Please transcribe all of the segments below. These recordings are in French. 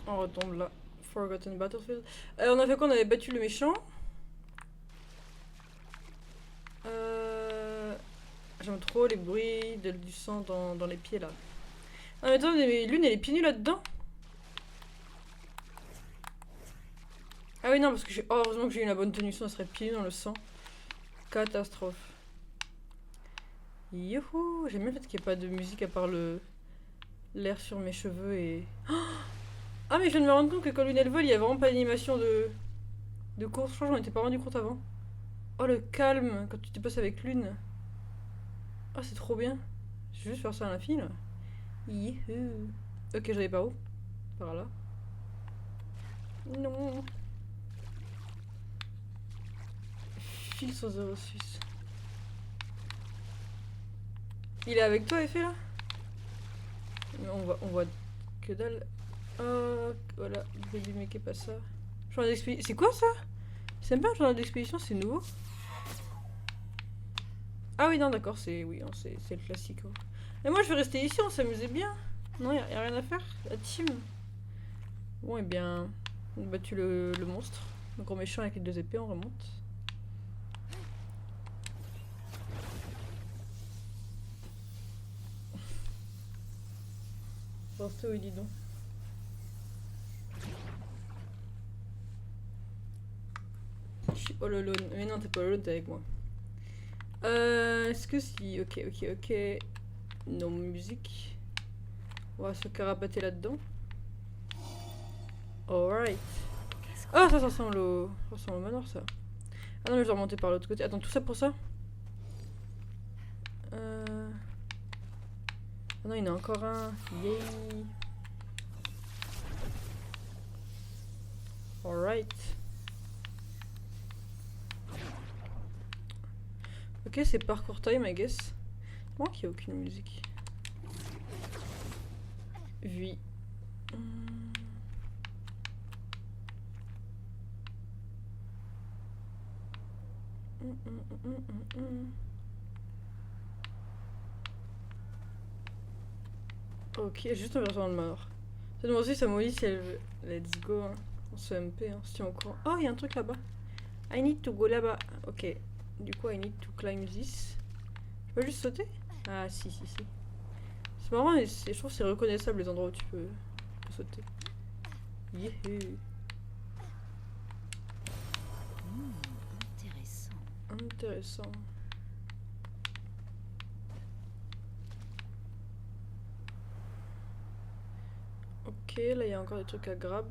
On retombe là. Forgotten Battlefield. On a fait quoi? On avait battu le méchant. J'aime trop les bruits du sang dans les pieds là. Ah mais attends, mais Lune elle est pieds nus là-dedans? Ah oui non parce que oh, heureusement que j'ai eu la bonne tenue, sinon elle serait pieds nus dans le sang. Catastrophe. Youhou! J'aime bien le fait qu'il n'y ait pas de musique à part l'air sur mes cheveux et... Ah mais je viens de me rendre compte que quand Lune elle vole, il y a vraiment pas d'animation de course. Je crois que j'en étais pas rendu compte avant. Oh le calme quand tu te passes avec Lune. Oh c'est trop bien. Je vais juste faire ça à l'infini là. Youhou. Ok j'allais par où? Par là. Non. File sur 06. Il est avec toi Effet là? On voit que dalle. Oh voilà, baby mec pas ça. Journal d'expédition. C'est quoi ça? C'est même pas un journal d'expédition, c'est nouveau. Ah oui non d'accord, oui, c'est le classique. Hein. Et moi je vais rester ici, on s'amusait bien. Non, y a rien à faire, la team. Bon et bien, on a battu le monstre. Le gros méchant avec les 2 épées, on remonte. Restez où il dit donc. Je suis all alone. Mais non, t'es pas alone, t'es avec moi. Est-ce que si... Ok. Non, musique. On va se carapater là-dedans. Alright. Ah, ça ressemble au manoir, ça. Ah non, mais je dois remonter par l'autre côté. Attends, tout ça pour ça? Ah non, il y en a encore un. Yay. Alright. Ok, c'est parkour time, I guess. Moi qu'il n'y a aucune musique. Oui. Ok, juste un version dans le mort. Moi aussi, ça m'a dit si elle veut. Let's go. Hein. On se MP, hein, si on court. Oh, il y a un truc là-bas. I need to go là-bas. Ok. Du coup, I need to climb this. Je peux juste sauter? Ah, si. C'est marrant, mais je trouve que c'est reconnaissable les endroits où tu peux sauter. Youhou. Intéressant. Ok, là il y a encore des trucs à grab.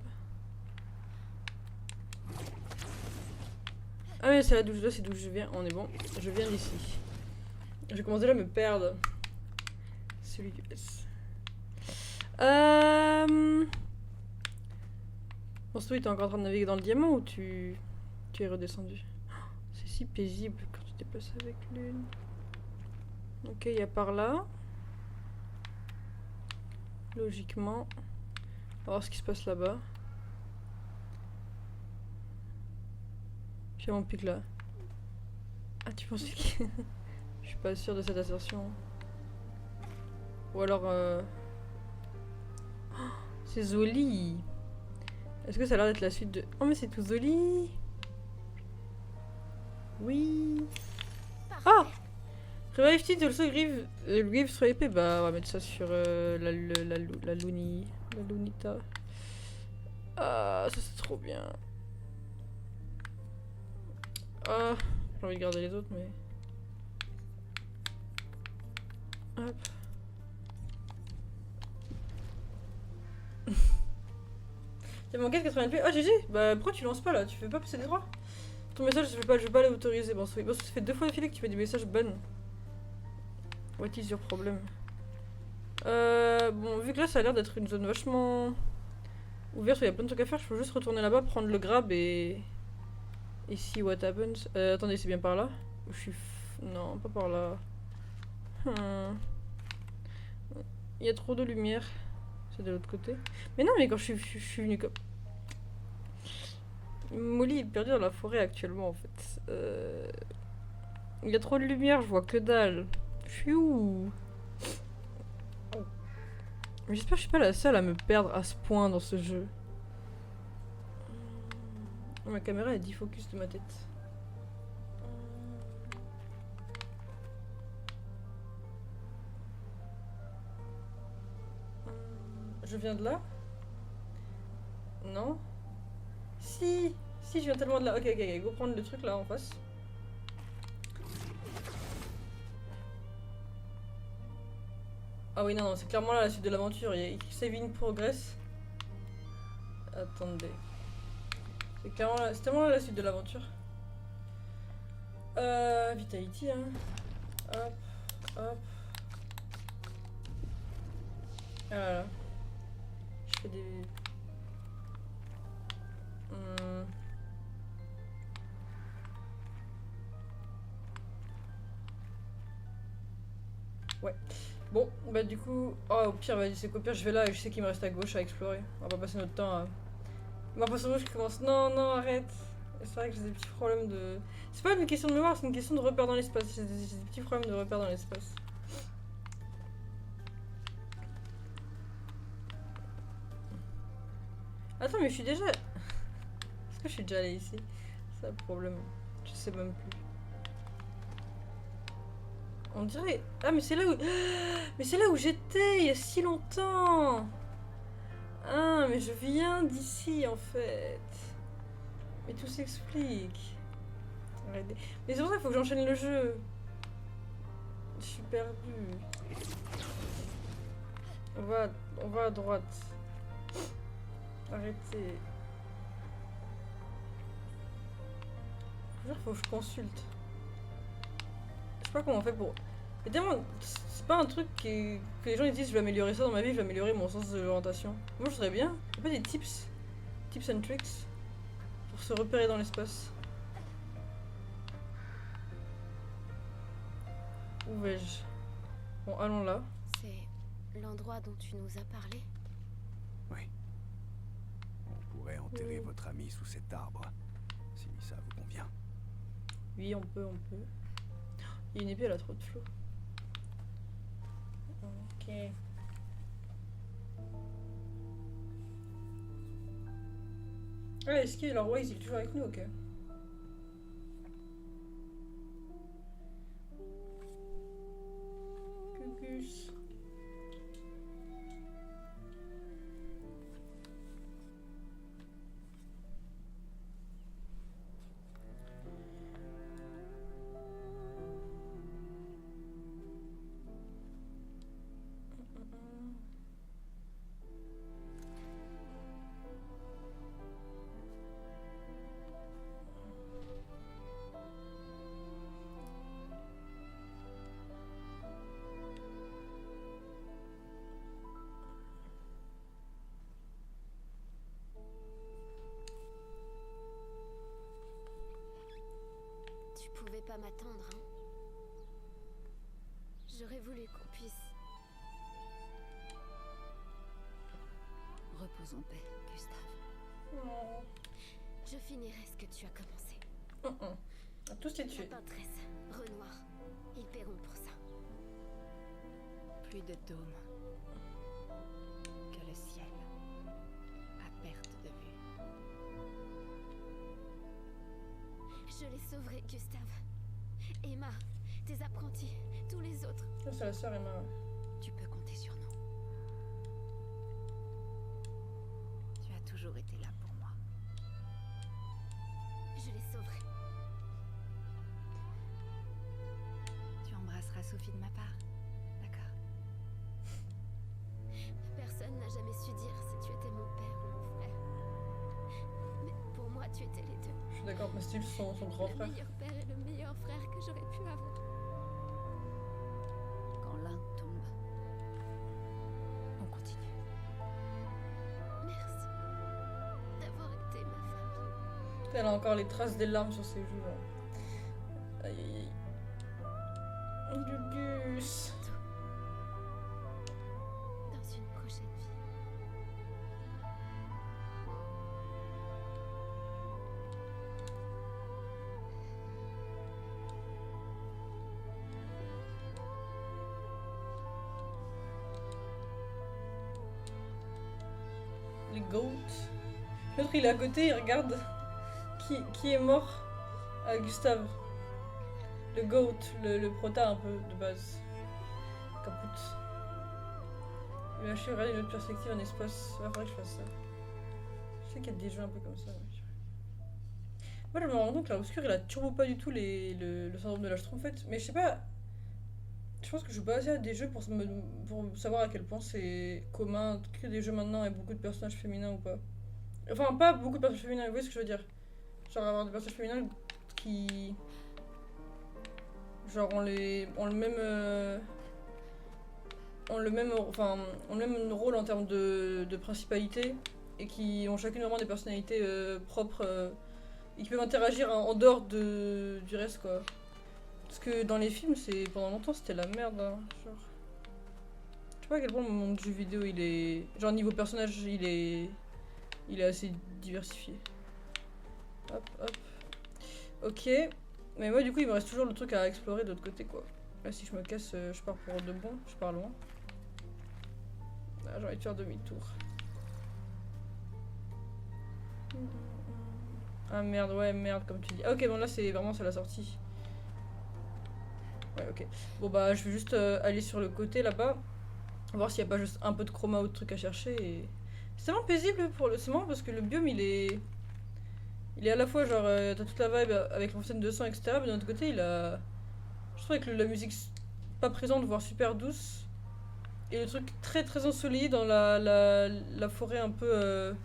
Ah mais c'est la douche là, c'est d'où je viens. On est bon, je viens d'ici. J'ai commencé là à me perdre. Celui du S. Bon, toi, t'es encore en train de naviguer dans le diamant ou tu es redescendu? C'est si paisible quand tu t'es passé avec Lune. Ok, il y a par là. Logiquement. On va voir ce qui se passe là-bas. Puis mon pic là. Ah, tu penses que... Je suis pas sûre de cette assertion. Ou alors... Oh, c'est joli. Est-ce que ça a l'air d'être la suite de... Oh mais c'est tout joli. Oui. Ah, revive Tit also give sur épée. Bah on va mettre ça sur la Lunita. Ah ça c'est trop bien. Ah j'ai envie de garder les autres mais... Hop. T'as manqué de 80 p. Ah GG. Bah pourquoi tu lances pas là? Tu fais pas passer des 3? Ton message je vais pas l'autoriser. Bon ça fait 2 fois d'affilée que tu fais des messages ban. What is your problem? Bon vu que là ça a l'air d'être une zone vachement ouverte où il y a plein de trucs à faire, je peux juste retourner là-bas, prendre le grab et see what happens. Attendez, c'est bien par là? Ou je suis... Non, pas par là. Il y a trop de lumière. C'est de l'autre côté. Mais non, mais quand je suis venue comme... Molly est perdue dans la forêt actuellement en fait. Il y a trop de lumière, je vois que dalle. Pfiou. J'espère que je suis pas la seule à me perdre à ce point dans ce jeu. Oh, ma caméra est defocus de ma tête. Je viens de là? Non? Si! Si, je viens tellement de là. Ok, ok, ok. Go prendre le truc là en face. Ah oui, non, non, c'est clairement là la suite de l'aventure. Il y a écrit Saving Progress. Attendez. C'est clairement là, c'est tellement là la suite de l'aventure. Vitality, hein. Hop, hop. Ah là là. Je fais des... Ouais. Bon, bah du coup... Oh, au pire, vas-y, c'est qu'au pire, je vais là et je sais qu'il me reste à gauche à explorer. On va pas passer notre temps à... Ma poisson rouge qui commence... Non, non, arrête. C'est vrai que j'ai des petits problèmes de... C'est pas une question de mémoire, c'est une question de repère dans l'espace. J'ai des petits problèmes de repère dans l'espace. Attends, mais je suis déjà... Est-ce que je suis déjà allée ici? C'est le problème. Je sais même plus. On dirait... Ah, mais c'est là où... Mais c'est là où j'étais il y a si longtemps. Ah, mais je viens d'ici, en fait. Mais tout s'explique. Arrêtez. Mais c'est pour ça qu'il faut que j'enchaîne le jeu. Je suis perdue. On va à droite. Arrêtez. Faut que je consulte. Je sais pas comment on fait pour... Mais tellement... C'est pas un truc que les gens ils disent je vais améliorer ça dans ma vie, je vais améliorer mon sens de l'orientation. Moi je serais bien. Y'a pas des tips? Tips and tricks? Pour se repérer dans l'espace. Où vais-je? Bon, allons là. C'est l'endroit dont tu nous as parlé? Oui. On pourrait enterrer votre ami sous cet arbre, si ça vous convient. Oui, on peut, on peut. Il y a une épée, elle a trop de flots. Ok. Ah, est-ce qu'il est leur Waze, il est toujours avec nous, ok. Cucus. Tu pouvais pas m'attendre, hein? J'aurais voulu qu'on puisse... Repose en paix, Gustave. Oh. Je finirai ce que tu as commencé. À tous les tuer. La peintresse, Renoir, ils paieront pour ça. Plus de dôme que le ciel, à perte de vue. Je les sauverai, Gustave. Emma, tes apprentis, tous les autres. Oh, c'est la sœur Emma. Tu peux compter sur nous. Tu as toujours été là pour moi. Je les sauverai. Tu embrasseras Sophie de ma part, d'accord? Personne n'a jamais su dire si tu étais mon père ou mon frère. Mais pour moi, tu étais les deux. Je suis d'accord, mais Steve, son grand Le frère. meilleur père et le meilleur frère que j'aurais pu avoir. Quand l'un tombe, on continue. Merci d'avoir été ma famille. Elle a encore les traces des larmes sur ses joues. Là. Aïe aïe aïe. Gugus. Dans une prochaine vie. Les goats. L'autre il est à côté, il regarde. qui est mort à Gustave. Le GOAT, le prota un peu de base. Caput. Il m'a regarder une autre perspective, un espace. Il faudrait que je fasse ça. Je sais qu'il y a des jeux un peu comme ça. Moi je me rends compte que l'obscur il a turbo pas du tout le syndrome de l'âge en fait. Mais je sais pas. Je pense que je joue pas assez à des jeux pour savoir à quel point c'est commun que des jeux maintenant avec beaucoup de personnages féminins ou pas. Enfin, pas beaucoup de personnages féminins, vous voyez ce que je veux dire? Genre avoir des personnages féminins qui. Genre ont le même. Ont le même rôle en termes de principalité et qui ont chacune vraiment des personnalités propres et qui peuvent interagir en dehors du reste quoi. Parce que dans les films, pendant longtemps c'était la merde. Hein. Genre. Je sais pas à quel point le monde du jeu vidéo il est. Genre niveau personnage il est assez diversifié. Hop hop. Ok. Mais moi du coup il me reste toujours le truc à explorer de l'autre côté quoi. Là si je me casse je pars pour de bon, je pars loin. Là j'ai envie de faire demi-tour. Ah merde, ouais merde comme tu dis. Ah, ok bon là c'est la sortie. Ouais ok. Bon bah je vais juste aller sur le côté là-bas. Voir s'il n'y a pas juste un peu de chroma ou de trucs à chercher et... C'est tellement paisible pour le ciment parce que le biome il est à la fois genre t'as toute la vibe avec l'enseigne de sang etc mais d'un autre côté il a... Je trouve que la musique pas présente voire super douce et le truc très très ensoleillé dans la forêt un peu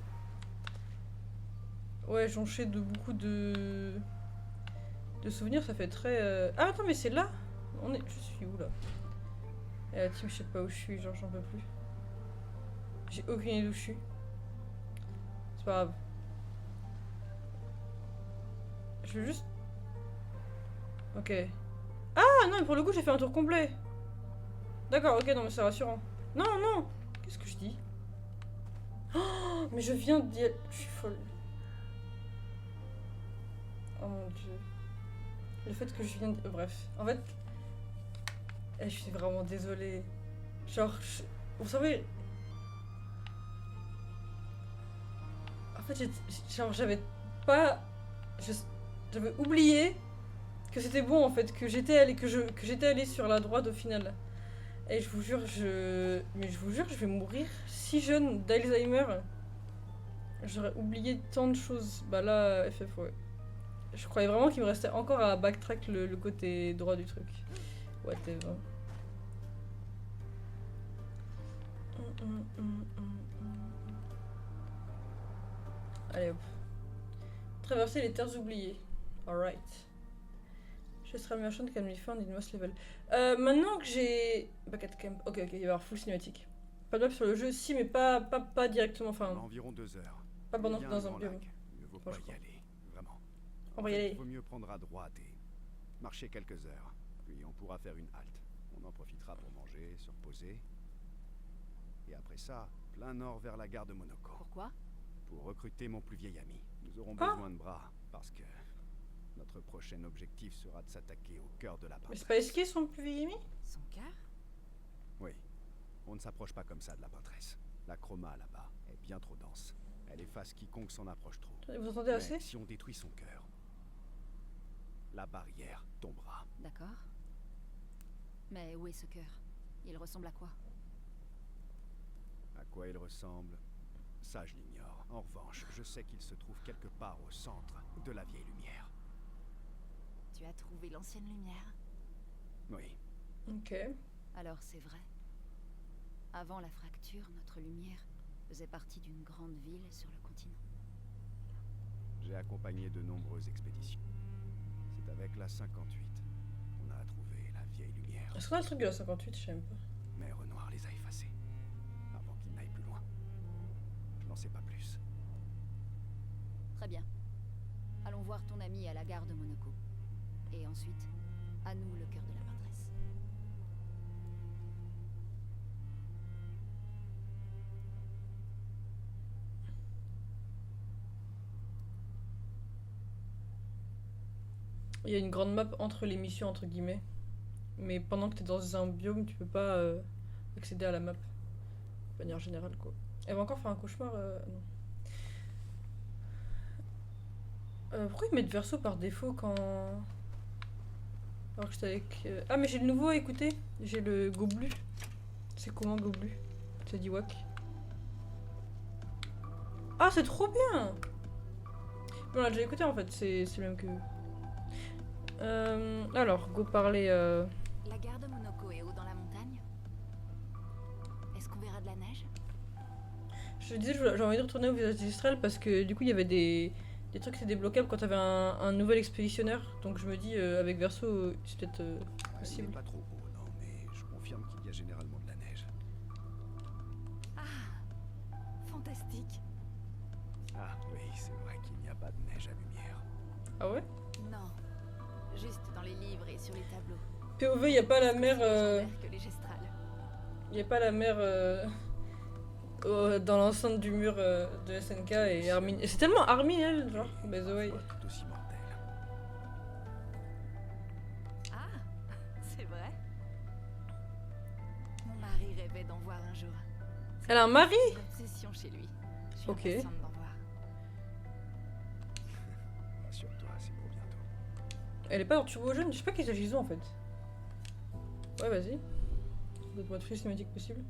ouais jonché de beaucoup de souvenirs ça fait très Ah attends mais c'est là je suis où là? Et la team je sais pas où je suis genre j'en peux plus. J'ai aucune idée d'où je suis. C'est pas grave. Je veux juste... Ok. Ah non, mais pour le coup, j'ai fait un tour complet. D'accord, ok, non, mais c'est rassurant. Non, non. Qu'est-ce que je dis? Oh, mais je viens d'y être... Je suis folle. Oh mon dieu. Le fait que je viens de... Bref. En fait... je suis vraiment désolée. Genre... Vous savez... En fait, j'avais pas... J'avais oublié que c'était bon en fait, que j'étais allée sur la droite au final. Et je vous jure, je vais mourir si jeune d'Alzheimer. J'aurais oublié tant de choses. Bah là, FF, ouais. Je croyais vraiment qu'il me restait encore à backtrack le côté droit du truc. Whatever. Allez hop. Traverser les terres oubliées. Alright. Je serai merchant can be found in most level. Maintenant que j'ai... Back at camp. Ok, il va y avoir full cinématique. Pas de map sur le jeu, si, mais pas directement. Enfin, environ 2 heures. pas pendant dans un biome. Il ne vaut pas y aller, vraiment. On va y aller. Il vaut mieux prendre à droite et marcher quelques heures. Puis on pourra faire une halte. On en profitera pour manger, se reposer. Et après ça, plein nord vers la gare de Monaco. Pourquoi? Pour recruter mon plus vieil ami. Nous aurons besoin de bras, parce que notre prochain objectif sera de s'attaquer au cœur de la Mais Pantresse. c'est pas Esqué son plus vieil ami? Son cœur? Oui. On ne s'approche pas comme ça de la Pantresse. La chroma là-bas est bien trop dense. Elle efface quiconque s'en approche trop. Vous entendez assez? Mais si on détruit son cœur, la barrière tombera. D'accord. Mais où est ce cœur? Il ressemble à quoi? À quoi il ressemble? Ça, je l'ignore. En revanche, je sais qu'il se trouve quelque part au centre de la vieille lumière. Tu as trouvé l'ancienne lumière? Oui. Ok. Alors c'est vrai. Avant la fracture, notre lumière faisait partie d'une grande ville sur le continent. J'ai accompagné de nombreuses expéditions. C'est avec la 58 qu'on a trouvé la vieille lumière. Est-ce qu'on a le truc de la 58? Je sais même pas. Mais Renoir les a effacés. Avant qu'ils n'aillent plus loin. Je n'en sais pas plus. Très bien. Allons voir ton ami à la gare de Monaco. Et ensuite, à nous le cœur de la Pantresse. Il y a une grande map entre les missions, entre guillemets. Mais pendant que t'es dans un biome, tu peux pas accéder à la map. De manière générale, quoi. Elle va encore faire un cauchemar, non. Pourquoi ils mettent Verseau par défaut quand... Alors que j'étais avec... Ah mais j'ai le nouveau à écouter. J'ai le Goblu. C'est comment Goblu? Ça dit Wack. Ah c'est trop bien. On l'a déjà écouté en fait, c'est le même que... alors, go parler... La gare de Monoko est haut dans la montagne. Est-ce qu'on verra de la neige? Je disais, j'ai envie de retourner au village d'Istral parce que du coup il y avait des trucs qui étaient débloquables quand t'avais un nouvel expéditionnaire. Donc je me dis, avec Verso, c'est peut-être Elle n'est possible. pas trop haut, non, mais je confirme qu'il y a généralement de la neige. Ah, fantastique. Ah oui, c'est vrai qu'il n'y a pas de neige à lumière. Ah ouais? Non, juste dans les livres et sur les tableaux. POV, il n'y a pas la mer... Légendaire que les gestrales. Il n'y a pas la mer dans l'enceinte du mur de SNK et Armin. Et c'est tellement Armin, elle, genre, by the way. Parfois tout aussi mortel. Ah, c'est vrai. Mon mari rêvait d'en voir un jour. Elle a un mari? Une obsession chez lui. Je suis Ok. impatiente d'en voir. Rassure-toi, c'est pour bientôt. Elle est pas dans Turbo Jeune? Je sais pas qui s'agit en fait. Ouais, vas-y. Votre mode free cinématique possible.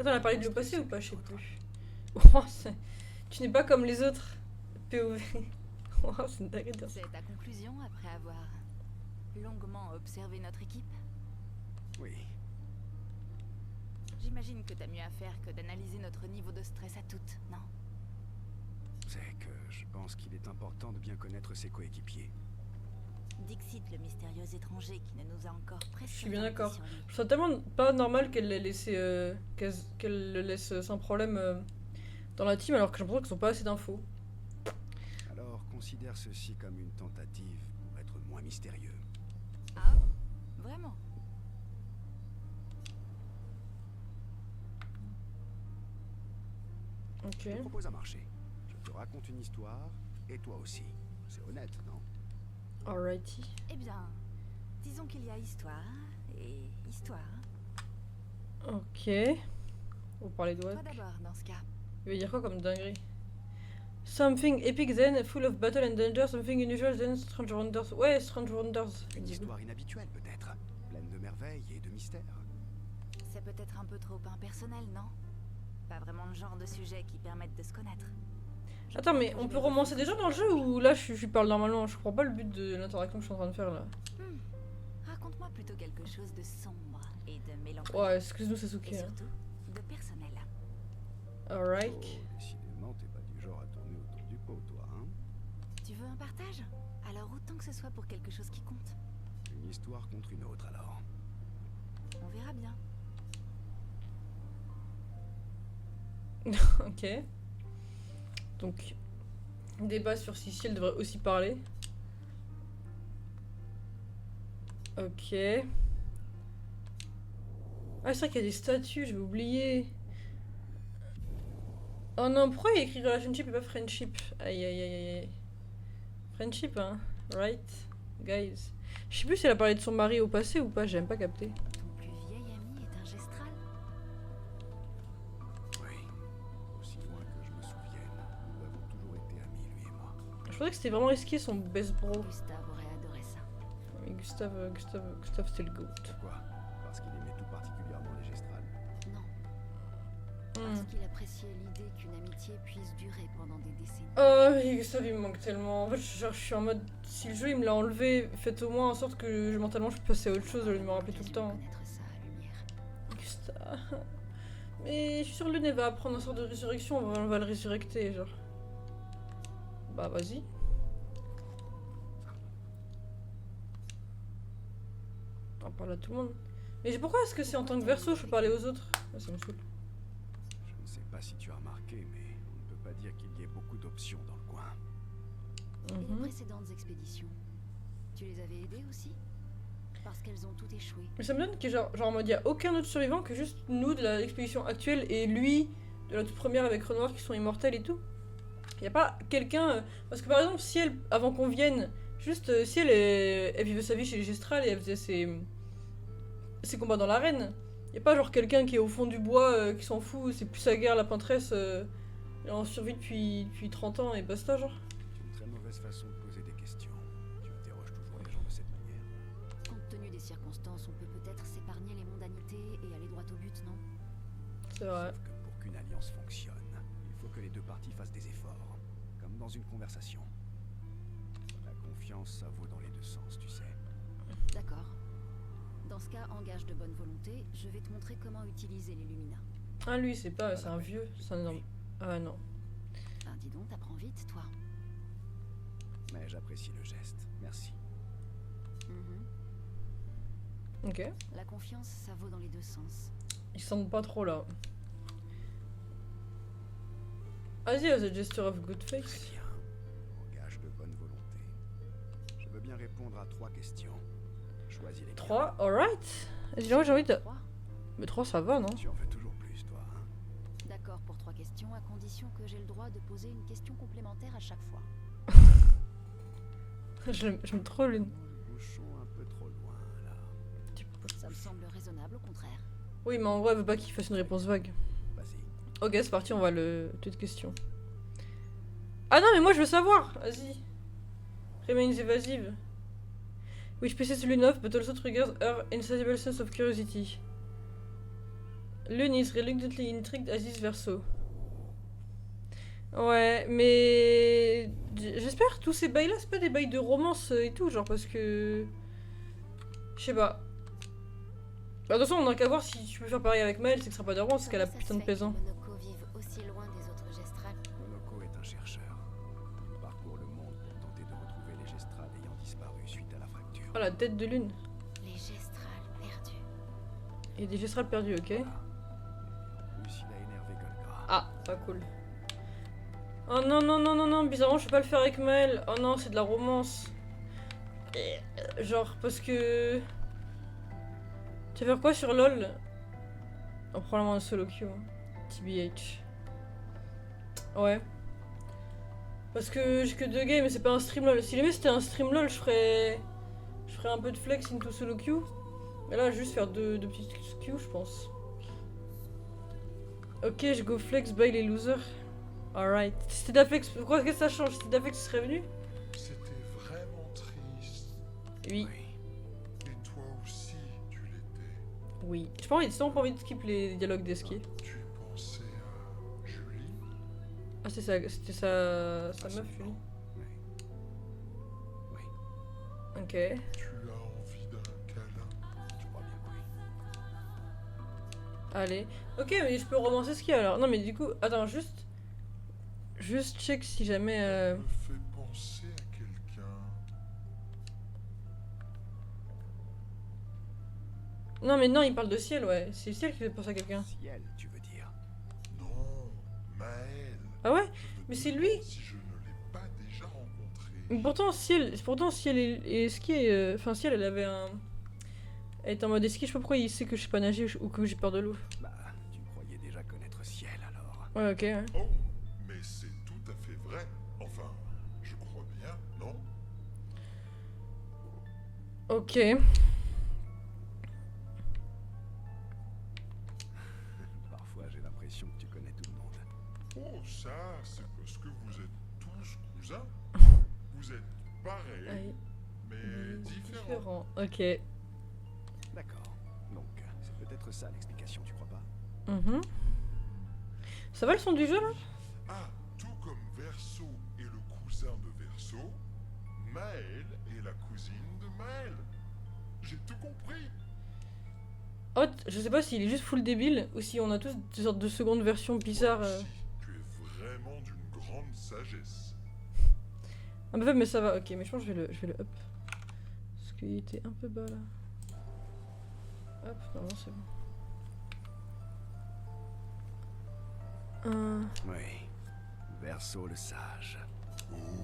Attends, on a parlé de l'opacé ou pas? Je sais plus. Oh, tu n'es pas comme les autres. POV. Oh, c'est une dinguerie de dire ça. C'est ta conclusion après avoir longuement observé notre équipe? Oui, J'imagine que t'as mieux à faire que d'analyser notre niveau de stress à toutes, non? c'est que je pense qu'il est important de bien connaître ses coéquipiers. Dixit, le mystérieux étranger qui ne nous a encore presque... Je suis bien rien dit d'accord. sur lui. Je trouve ça tellement pas normal qu'elle l'ait laissé, qu'elle le laisse sans problème dans la team alors que j'ai l'impression qu'ils ont pas assez d'infos. Alors considère ceci comme une tentative pour être moins mystérieux. Ah, vraiment? Ok. Je te propose un marché. Je te raconte une histoire, et toi aussi. C'est honnête, non? Alrighty. Eh bien, disons qu'il y a histoire et histoire. Ok. On parlait de Toi Wack. d'abord, dans ce cas. Il veut dire quoi comme dinguerie? Something epic then, full of battle and danger, something unusual then, Strange Wonders. Ouais, Strange Wonders. Une histoire inhabituelle, peut-être. Pleine de merveilles et de mystères. C'est peut-être un peu trop impersonnel, non? Pas vraiment le genre de sujet qui permette de se connaître. Attends, mais on peut romancer des gens dans le jeu ou là je parle normalement? Je comprends pas le but de l'interaction que je suis en train de faire là. Raconte-moi plutôt quelque chose de sombre et de mélancolique. Ouais, excuse-nous Sasuke. Et Hein. surtout, de personnel. Alright. Oh, décidément, t'es pas du genre à tourner autour du pot, toi, hein? Tu veux un partage? Alors autant que ce soit pour quelque chose qui compte. Une histoire contre une autre, alors. On verra bien. Ok. Donc, débat sur si elle devrait aussi parler. Ok. Ah, c'est vrai qu'il y a des statues, j'avais oublié. Oh non, pourquoi il écrit relationship et pas friendship? Aïe aïe aïe aïe. Friendship, hein. Right, guys. Je sais plus si elle a parlé de son mari au passé ou pas, j'ai même pas capté. Ton plus vieil ami est un gestral? Oui. Aussi loin que je me souvienne, nous avons toujours été amis, lui et moi. Je pensais que c'était vraiment risqué son best bro. Gustave aurait adoré ça. Mais Gustave c'était le goat. Pourquoi? Parce qu'il aimait tout particulièrement les gestrales. Non, Hmm. Parce qu'il appréciait l'idée qu'une amitié puisse durer pendant des décennies. Oh, et Gustave il me manque tellement. En fait, je suis en mode, si le jeu il me l'a enlevé, faites au moins en sorte que mentalement je peux passer à autre chose au lieu de me rappeler tout le temps. Connaître ça à lumière. Gustave. Mais je suis sûre que Lune elle va apprendre un sort de résurrection, on va le résurrecter, genre. Bah vas-y. On parle à tout le monde. Mais pourquoi est-ce que c'est en tant que verso je peux parler aux autres? Ah, ça me saoule. Je ne sais pas si tu as remarqué, mais on ne peut pas dire qu'il y ait beaucoup d'options dans le coin. Et les Mhm. précédentes expéditions, tu les avais aidées aussi? Parce qu'elles ont toutes échoué. Mais ça me donne que genre en mode y a aucun autre survivant que juste nous de l'expédition actuelle et lui de la toute première avec Renoir qui sont immortels et tout. Y a pas quelqu'un parce que par exemple si elle avant qu'on vienne juste si elle vivait sa vie chez les Gestrales et elle faisait ses combats dans l'arène, Y a pas genre quelqu'un qui est au fond du bois, qui s'en fout, c'est plus sa guerre, la peintresse, elle en survie depuis 30 ans et basta, genre. C'est une très mauvaise façon de poser des questions. Tu interroges toujours les gens de cette manière. Compte tenu des circonstances, on peut peut-être s'épargner les mondanités et aller droit au but, non? C'est vrai. Sauf que pour qu'une alliance fonctionne, il faut que les deux parties fassent des efforts. Comme dans une conversation. La confiance, ça vaut dans les deux sens, tu sais. D'accord. Dans ce cas, engage de bonne volonté, je vais te montrer comment utiliser les Lumina. Ah, lui, c'est pas, c'est un vieux, c'est un énorme. Ah non. Ah, dis donc, t'apprends vite, toi. Mais j'apprécie le geste. Merci. Mhm. Ok. La confiance, ça vaut dans les deux sens. Ils sentent pas trop là. Vas-y, as a gesture of good Très face. bien. Engage de bonne volonté. Je veux bien répondre à 3 questions. Choisis les 3, alright. Vas-y, là, j'ai envie de. 3. Mais 3, ça va, non? Tu en veux toujours plus, toi, hein? D'accord pour 3 questions, à condition que j'ai le droit de poser une question complémentaire à chaque fois. Je me troll une. Le bouchon un peu trop loin, là. Ça me semble raisonnable, au contraire. Oui, mais en gros, elle veut pas qu'il fasse une réponse vague. Vas-y. Ok, c'est parti, on va le. Toute question. Ah non, mais moi je veux savoir! Vas-y. Remains évasive. Which pieces Lune of, but also triggers her insatiable sense of curiosity. Lune is reluctantly intrigued as is verso. Ouais, mais. J'espère que tous ces bails là, c'est pas des bails de romance et tout, genre parce que. Je sais pas. Bah, de toute façon, on a qu'à voir si tu peux faire pareil avec Maëlle, c'est que ce sera pas de romance, parce qu'elle a putain de pesant. Monoko vive aussi loin des autres gestrales. Monoko est un chercheur. Il parcourt le monde pour tenter de retrouver les gestrales ayant disparu suite à la fracture. Oh, la tête de Lune. Les gestrales perdus. Et des gestrales perdus, ok. Voilà. En plus, il a énervé Golgra. Ah, pas cool. Oh non, non, non, non, non, bizarrement, je peux pas le faire avec Maëlle. Oh non, c'est de la romance. Genre, parce que. Tu vas faire quoi sur LoL? Oh, probablement un solo queue. Hein. TBH. Ouais. Parce que j'ai que 2 games mais c'est pas un stream LoL. Si jamais c'était un stream LoL, je ferais un peu de flex into solo queue. Mais là, juste faire deux petites queues, je pense. Ok, je go flex by les losers. Alright. Si c'était d'Aflex, pourquoi qu'est-ce que ça change? Si c'était d'Aflex, tu serais venu? C'était vraiment triste. Oui. Et toi aussi, tu l'étais. Oui. J'ai pas envie de skip les dialogues d'Eski. Tu pensais à Julie? Ah, c'était sa meuf, lui. Oui. Oui. Ok. Tu as envie d'un câlin? Je crois bien que oui. Allez. Ok, mais je peux romancer Ski alors. Non, mais du coup, attends, juste check si jamais. Elle me fait penser à quelqu'un. Non, mais non, il parle de Ciel, ouais. C'est Ciel qui fait penser à quelqu'un. Ciel, tu veux dire? Non, Maëlle. Ah ouais? Je me Mais c'est demande lui. Si je ne l'ai pas déjà rencontré. Mais pourtant Ciel et Ski, enfin Ciel, elle avait un. Elle était en mode ski, je sais pas pourquoi il sait que je sais pas nager ou que j'ai peur de l'eau. Bah, tu croyais déjà connaître Ciel alors. Ouais, ok. Ouais. Oh, mais c'est tout à fait vrai. Enfin, je crois bien, non? Ok. Parfois, j'ai l'impression que tu connais tout le monde. Oh, ça, c'est parce que vous êtes tous cousins. Vous êtes pareils, Aïe. mais différents. Différent. Ok. D'accord. Donc, c'est peut-être ça l'explication, tu crois pas? Mhm. Ça va le son du jeu là? Ah, tout comme Verso est le cousin de Verso, Maëlle est la cousine de Maëlle. J'ai tout compris. Oh, je sais pas s'il est juste full débile ou si on a tous des sortes de secondes versions bizarres. Toi aussi, tu es vraiment d'une grande sagesse. Un peu faible, mais ça va. Ok, mais je pense que je vais le up. Parce qu'il était un peu bas là. Hop, non, c'est bon. Oui. Verso le sage.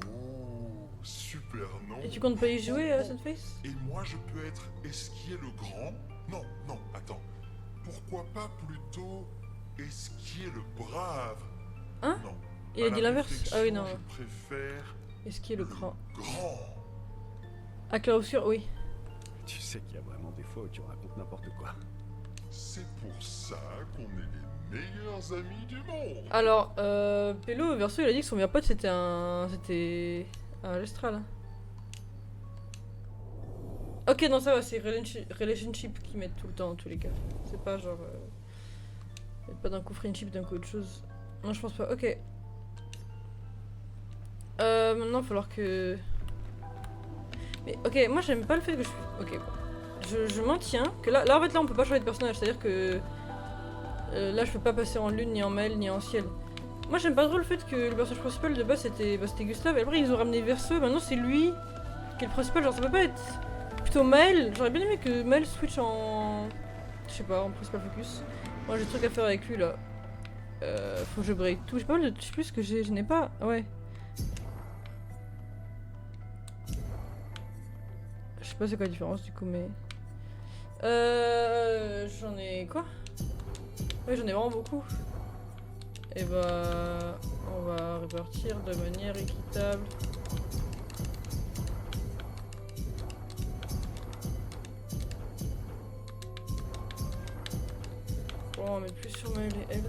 Oh, super nom. Et tu comptes pas y jouer à Sunface? Et moi, je peux être Esquier le Grand? Non, non, attends. Pourquoi pas plutôt Esquier le Brave? Hein? Non. Il À a dit la l'inverse? Ah oui, non. réflexion, je préfère Est-ce qu'il est le grand? Grand. À clair obscur, oui. Tu sais qu'il y a vraiment des fois où tu racontes n'importe quoi. C'est pour ça qu'on est les meilleurs amis du monde. Alors, Pélo, Verso, il a dit que son meilleur pote c'était un. C'était. Un Lestral. Ok, non, ça va, c'est relationship qu'ils mettent tout le temps, en tous les cas. C'est pas genre. Ils mettent pas d'un coup friendship, d'un coup autre chose. Non, je pense pas. Ok. Maintenant, il va falloir que. Mais ok, moi j'aime pas le fait que je suis. Ok, bon. Je maintiens que là, en fait, là, on peut pas changer de personnage. C'est-à-dire que. Là, je peux pas passer en lune, ni en Maël, ni en ciel. Moi, j'aime pas trop le fait que le personnage principal de base c'était Gustave. Et après, ils ont ramené Verso. Maintenant, c'est lui qui est le principal. Genre, ça peut pas être plutôt Maël. J'aurais bien aimé que Maël switch en. Je sais pas, en principal focus. Moi, j'ai des trucs à faire avec lui là. Faut que je break tout. J'ai pas mal de. Je sais plus ce que j'ai. Je n'ai pas. Ouais. Je sais pas c'est quoi la différence du coup, mais. J'en ai quoi? Ouais, j'en ai vraiment beaucoup. Et bah. On va répartir de manière équitable. Bon, on va mettre plus sur Maël et elle.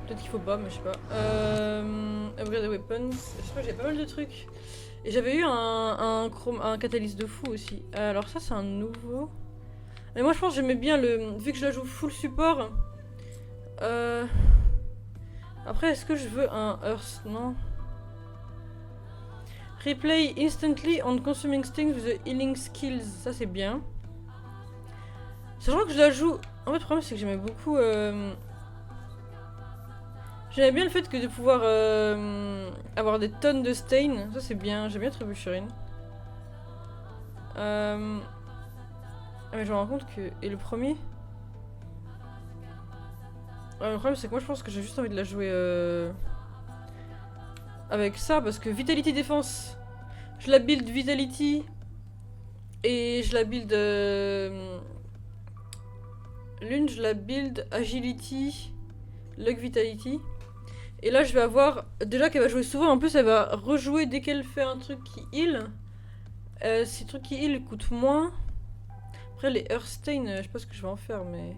Peut-être qu'il faut pas, mais je sais pas. Upgrade the weapons. Je sais pas, j'ai pas mal de trucs. Et j'avais eu un catalyse de fou aussi. Alors ça c'est un nouveau. Mais moi je pense que j'aimais bien le. Vu que je la joue full support. Après est-ce que je veux un Earth? Non. Replay instantly on consuming stings with the healing skills. Ça c'est bien. Sachant que je la joue. En fait le problème c'est que j'aimais beaucoup. J'aimais bien le fait que de pouvoir avoir des tonnes de stain, ça c'est bien, j'aime bien Trébucherine. Ah mais je me rends compte que... Et le premier le problème c'est que moi je pense que j'ai juste envie de la jouer avec ça parce que Vitality Défense, je la build Vitality et je la build Lune, je la build Agility, Luck Vitality. Et là je vais avoir, déjà qu'elle va jouer souvent, en plus elle va rejouer dès qu'elle fait un truc qui heal. Ces trucs qui heal coûtent moins. Après les Earthstain, je sais pas ce que je vais en faire mais...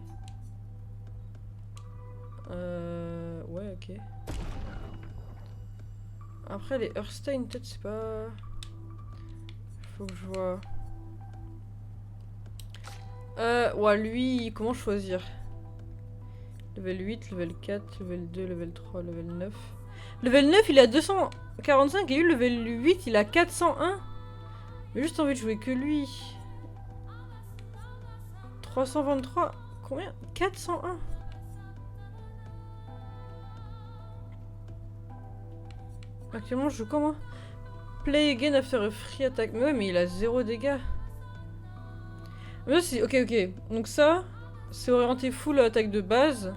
Ouais ok. Après les Earthstain peut-être c'est pas... Faut que je vois... Ouais lui, comment choisir? Level 8, level 4, level 2, level 3, level 9. Level 9 il est à 245 et lui level 8 il a 401. J'ai juste envie de jouer que lui. 323. Combien? 401. Actuellement je joue comment? Play again after a free attack. Mais ouais mais il a 0 dégâts. Mais là c'est... Ok ok. Donc ça c'est orienté full attaque de base.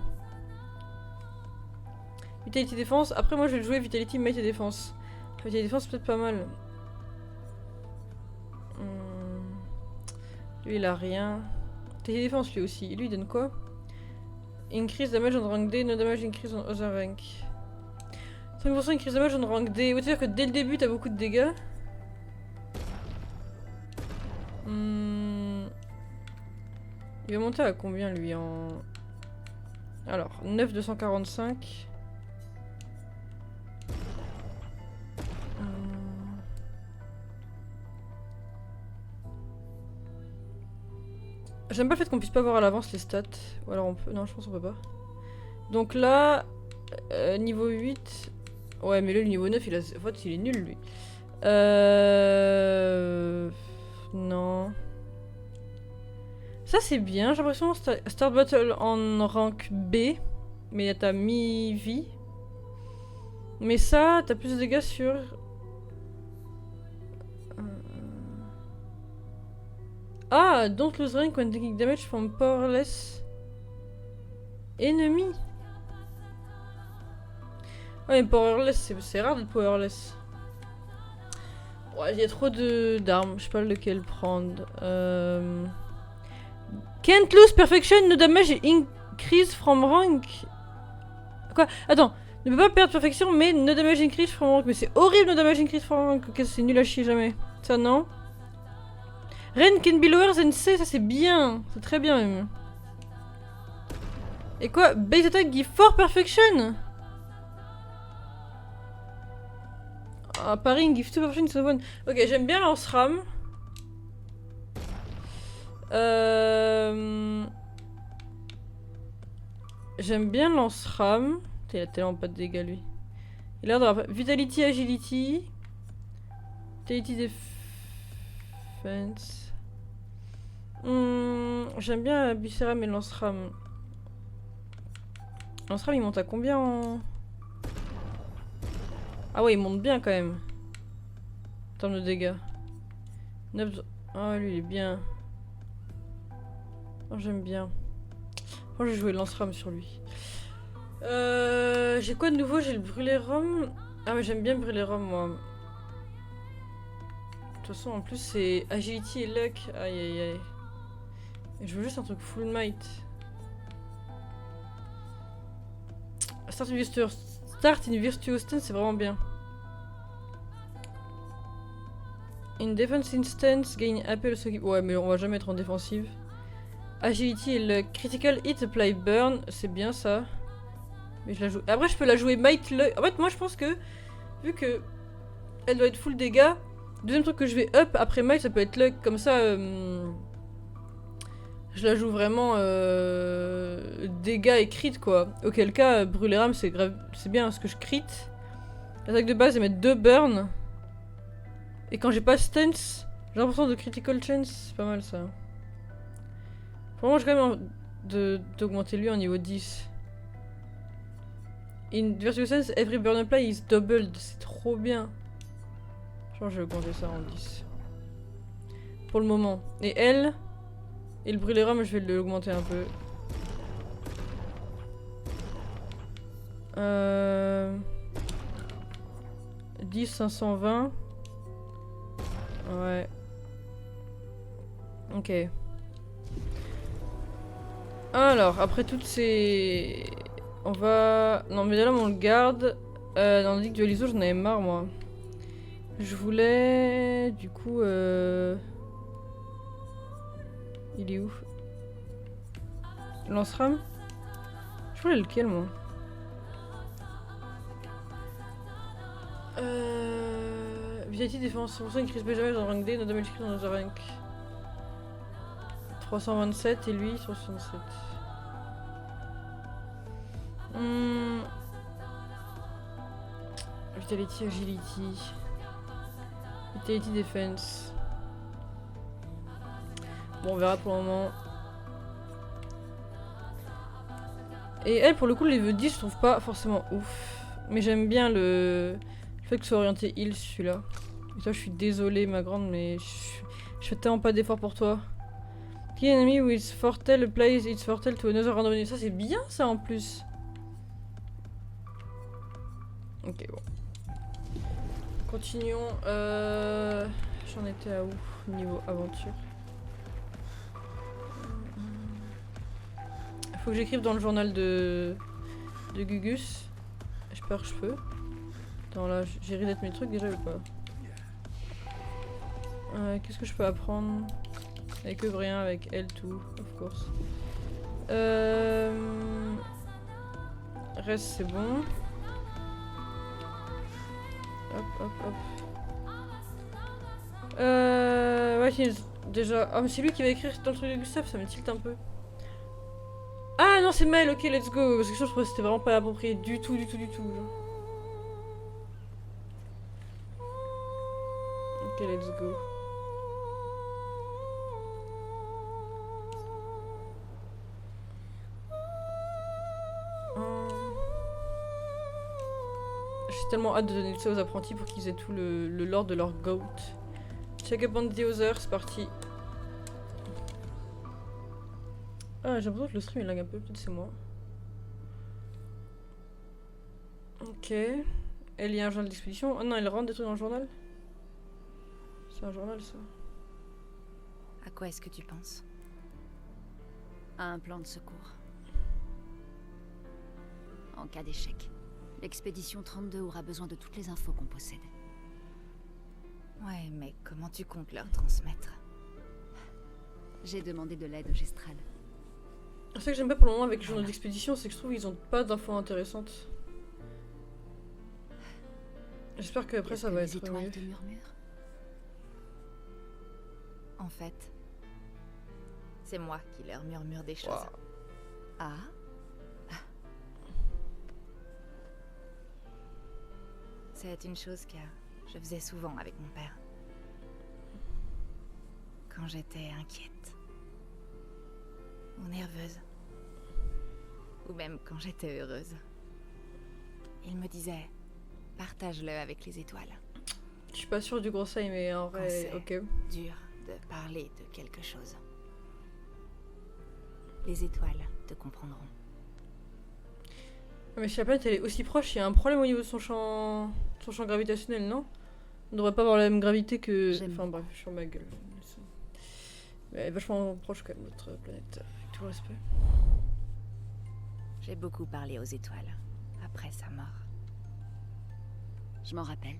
Vitality défense. Après moi je vais le jouer Vitality Might et défense. Vitality défense peut-être pas mal. Lui il a rien. Vitality défense lui aussi. Et lui il donne quoi? Increase damage on rank D, no damage increase on other rank. 5% increase damage on rank D. C'est-à-dire que dès le début t'as beaucoup de dégâts. Il va monter à combien lui en... Alors, 9,245. J'aime pas le fait qu'on puisse pas voir à l'avance les stats. Ou alors on peut... Non, je pense qu'on peut pas. Donc là, niveau 8... Ouais, mais là, le niveau 9, il a... En fait, il est nul, lui. Non... Ça c'est bien, j'ai l'impression Start Battle en rank B, mais t'as mi-vie. Mais ça, t'as plus de dégâts sur... Ah, don't lose rank when taking damage from powerless enemy. Ouais mais powerless, c'est rare d'être powerless. Ouais, il y a trop d'armes, je sais pas lequel prendre. Can't lose perfection, no damage increase from rank. Quoi? Attends, ne peut pas perdre perfection, mais no damage increase from rank. Mais c'est horrible, no damage increase from rank. Ok, c'est nul à chier, jamais. Ça, non. Ren can be lower than C, ça c'est bien. C'est très bien même. Et quoi? Base attack give 4 perfection? Ah, parrying give 2 perfection, so one. Ok, j'aime bien lance-ram. J'aime bien lance-ram. Il a tellement pas de dégâts lui. Il a l'air d'avoir Vitality, Agility. Vitality Defense. J'aime bien Visceram et lance-ram. Lance-ram il monte à combien en... Ah ouais il monte bien quand même. En termes de dégâts. 9... Ah lui il est bien. Oh, j'aime bien. Oh, j'ai joué lance-ram sur lui. J'ai quoi de nouveau? J'ai le brûler rhum. Ah mais j'aime bien brûler rhum moi. De toute façon en plus c'est agility et luck. Aïe aïe aïe. Et je veux juste un truc full might. Start in Virtuous Stance c'est vraiment bien. In defense instance gain appel so keep. Ouais mais on va jamais être en défensive. Agility et le critical hit apply burn, c'est bien ça. Mais je la joue. Après je peux la jouer might luck. En fait moi je pense que vu que elle doit être full dégâts, deuxième truc que je vais up après might ça peut être luck comme ça. Je la joue vraiment dégâts et crit quoi. Auquel cas brûler rame c'est grave, c'est bien parce que je crit. L'attaque de base c'est mettre 2 burn. Et quand j'ai pas stance, j'ai 1% de critical chance, c'est pas mal ça. Vraiment j'ai quand même d'augmenter lui en niveau 10. In Virtual Sense, every burn apply is doubled. C'est trop bien. Je pense que je vais augmenter ça en 10. Pour le moment. Et elle, et le brûler rhum, je vais l'augmenter un peu. 10, 520. Ouais. Ok. Alors, après toutes ces... On va... Non mais là on le garde. Dans le Ligue de l'ISO j'en avais marre moi. Je voulais... Du coup... Il est où? Lance-ram? Je voulais lequel moi? Vitality défense 100% increase jamais dans rank D, no damage crit dans notre rank. 327 et lui 67. Vitality, agility. Vitality defense. Bon on verra pour le moment. Et elle pour le coup les vœux 10 je trouve pas forcément ouf. Mais j'aime bien le fait que ce soit orienté heal celui-là. Et toi je suis désolée ma grande mais je fais tellement pas d'efforts pour toi. Key enemy with Fortel applies its Fortel to another random enemy. Ça c'est bien ça en plus. Ok bon. Continuons. J'en étais à où? Niveau aventure. Faut que j'écrive dans le journal de Gugus. J'espère que je peux. Attends là, j'ai reset mes trucs déjà ou pas? Qu'est-ce que je peux apprendre? Avec eux rien, avec elle tout, of course. Reste c'est bon. Hop hop hop. Ouais déjà. Ah mais c'est lui qui va écrire dans le truc de Gustave, ça me tilte un peu. Ah non c'est Maël, ok let's go. Parce que je trouvais que c'était vraiment pas approprié du tout. Genre. Ok let's go. J'ai tellement hâte de donner tout ça aux apprentis pour qu'ils aient tout le lore de leur goat. Check up on the other, c'est parti. Ah j'ai l'impression que le stream il lag un peu, peut-être c'est moi. Ok. Elle y a un journal d'expédition. Oh non, elle rentre des trucs dans le journal. C'est un journal ça. À quoi est-ce que tu penses? À un plan de secours. En cas d'échec, l'expédition 32 aura besoin de toutes les infos qu'on possède. Ouais, mais comment tu comptes leur transmettre? J'ai demandé de l'aide au Gestral. C'est ça que j'aime pas pour le moment avec les journaux d'expédition, c'est que je trouve qu'ils ont pas d'infos intéressantes. J'espère qu'après Est-ce ça que va les être étoiles mieux. te murmurent? En fait, c'est moi qui leur murmure des choses. Waouh. Ah? C'est une chose que je faisais souvent avec mon père. Quand j'étais inquiète. Ou nerveuse. Ou même quand j'étais heureuse. Il me disait, partage-le avec les étoiles. Je suis pas sûre du conseil, mais en vrai, c'est ok. dur de parler de quelque chose. Les étoiles te comprendront. Mais si la planète elle est aussi proche, il y a un problème au niveau de son champ gravitationnel, non? On devrait pas avoir la même gravité que. J'aime Enfin bref, je suis sur ma gueule. Mais elle est vachement proche quand même, notre planète, avec tout le respect. J'ai beaucoup parlé aux étoiles, après sa mort. Je m'en rappelle,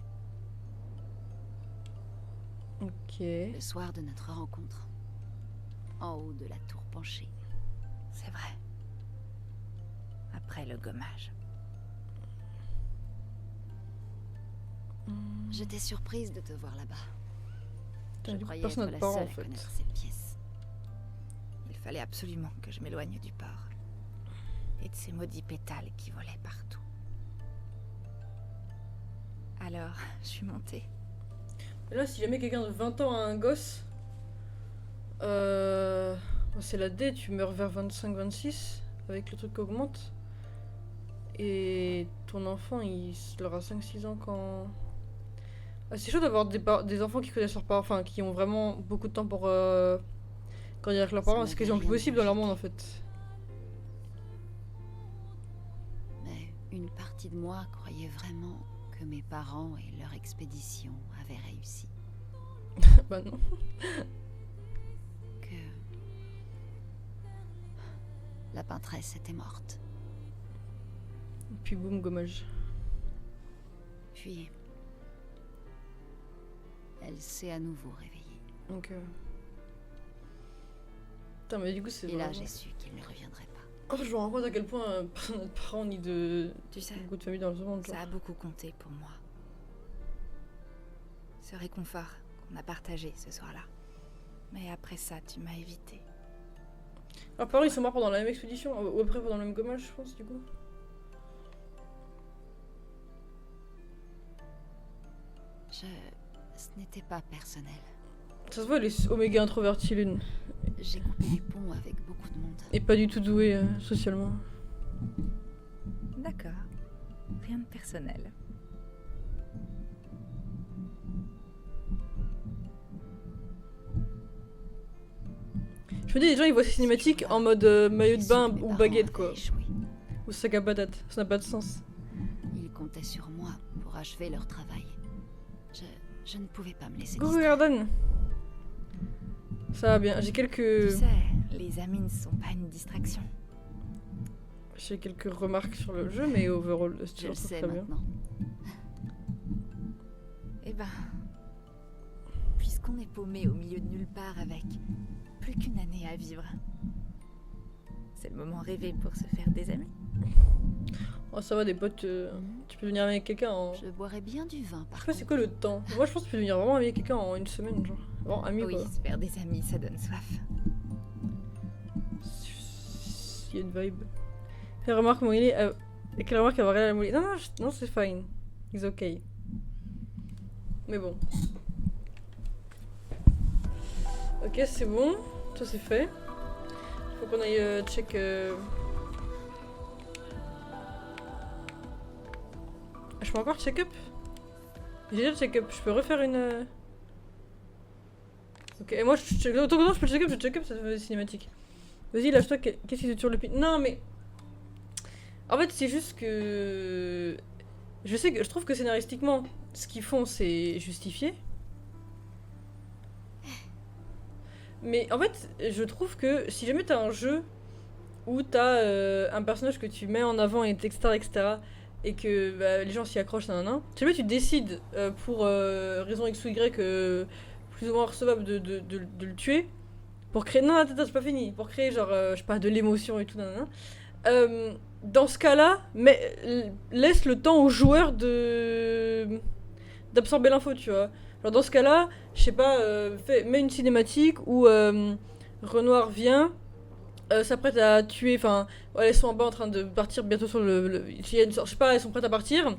Ok. le soir de notre rencontre. En haut de la tour penchée. C'est vrai. Après le gommage. J'étais surprise de te voir là-bas. Putain, Je du coup, croyais personne être n'a la de parents, seule en à fait. connaître cette pièce. Il fallait absolument que je m'éloigne du port. Et de ces maudits pétales qui volaient partout. Alors, je suis montée. Et là, si jamais quelqu'un de 20 ans a un gosse, c'est la D, tu meurs vers 25-26 avec le truc qui augmente. Et ton enfant, il aura 5-6 ans quand. Ah, c'est chaud d'avoir des enfants qui connaissent leurs parents, enfin qui ont vraiment beaucoup de temps pour grandir avec leurs parents. C'est quasiment plus possible dans leur monde en fait. Mais une partie de moi croyait vraiment que mes parents et leur expédition avaient réussi. Bah non. Que la peintresse était morte. Et puis boum, gommage. Puis elle s'est à nouveau réveillée. Donc. Putain, mais du coup, c'est. Et là, vraiment- j'ai su qu'il ne reviendrait pas. En fait, je me rends compte à quel point personne n'a de parents ni de Tu sais, beaucoup de familles dans ce monde. Genre. ça a beaucoup compté pour moi. Ce réconfort qu'on a partagé ce soir-là. Mais après ça, tu m'as évité. Leurs parents, ils sont morts pendant la même expédition, ou après pendant le même gommage, je pense, du coup. Ce n'était pas personnel. Ça se voit, elle est oméga introvertie, l'une. J'ai coupé les ponts avec beaucoup de monde. Et pas du tout douée socialement. D'accord. Rien de personnel. Je me dis, les gens, ils voient ces cinématiques en mode maillot de bain ou baguette, quoi. Ou sac à patate. Ça n'a pas de sens. Ils comptaient sur moi pour achever leur travail. Je ne pouvais pas me laisser Go distraire. Garden. Ça va bien. J'ai Tu quelques... sais, les amis ne sont pas une distraction. J'ai quelques remarques sur le jeu, mais overall, Je c'est le toujours sais très bien. maintenant. Eh ben, puisqu'on est paumé au milieu de nulle part avec plus qu'une année à vivre, c'est le moment rêvé pour se faire des amis. Oh, ça va, des potes, tu peux devenir ami avec quelqu'un en... Je boirais bien du vin, Je par sais pas c'est contre. quoi le temps. Moi, je pense que tu peux devenir vraiment ami avec quelqu'un en une semaine, genre. Vraiment ami, Oui, quoi. se faire des amis, ça donne soif. Il y a une vibe. Quelle remarque comment il est et quelle remarque avoir rien à la molly. Non, non, non, c'est fine. It's okay. Mais bon. Ok, c'est bon. Ça, c'est fait. Faut qu'on aille check... Je peux encore check-up? J'ai déjà check-up. Je peux refaire une... Ok, et moi, autant que non, je peux check-up, ça fait des cinématiques. Vas-y, lâche-toi, qu'est-ce qui se tue le pin? Non, mais... En fait, c'est juste que... Je trouve que scénaristiquement, ce qu'ils font, c'est justifié. Mais en fait, je trouve que si jamais t'as un jeu où t'as un personnage que tu mets en avant, et etc., et que bah, les gens s'y accrochent, si jamais tu décides pour raison X ou Y plus ou moins recevable de le tuer, Pour créer... Non, attends, c'est pas fini. Pour créer, genre, je sais pas, de l'émotion et tout, nanana. Dans ce cas-là, laisse le temps aux joueurs d'absorber l'info, tu vois. Genre, dans ce cas-là, je sais pas, mets une cinématique où Renoir vient, s'apprête à tuer, enfin, ouais, elles sont en bas en train de partir bientôt sur il y a une sorte, je sais pas, elles sont prêtes à partir.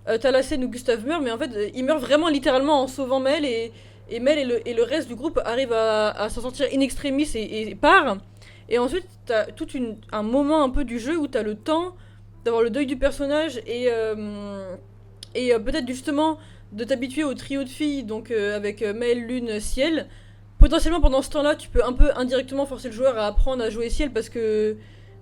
T'as la scène où Gustave meurt, mais en fait, il meurt vraiment littéralement en sauvant Mel, et Mel et le reste du groupe arrivent à s'en sortir in extremis et part. Et ensuite, t'as tout un moment un peu du jeu où t'as le temps d'avoir le deuil du personnage et peut-être justement de t'habituer au trio de filles, donc avec Mel, Lune, Ciel. Potentiellement pendant ce temps-là, tu peux un peu indirectement forcer le joueur à apprendre à jouer Ciel parce que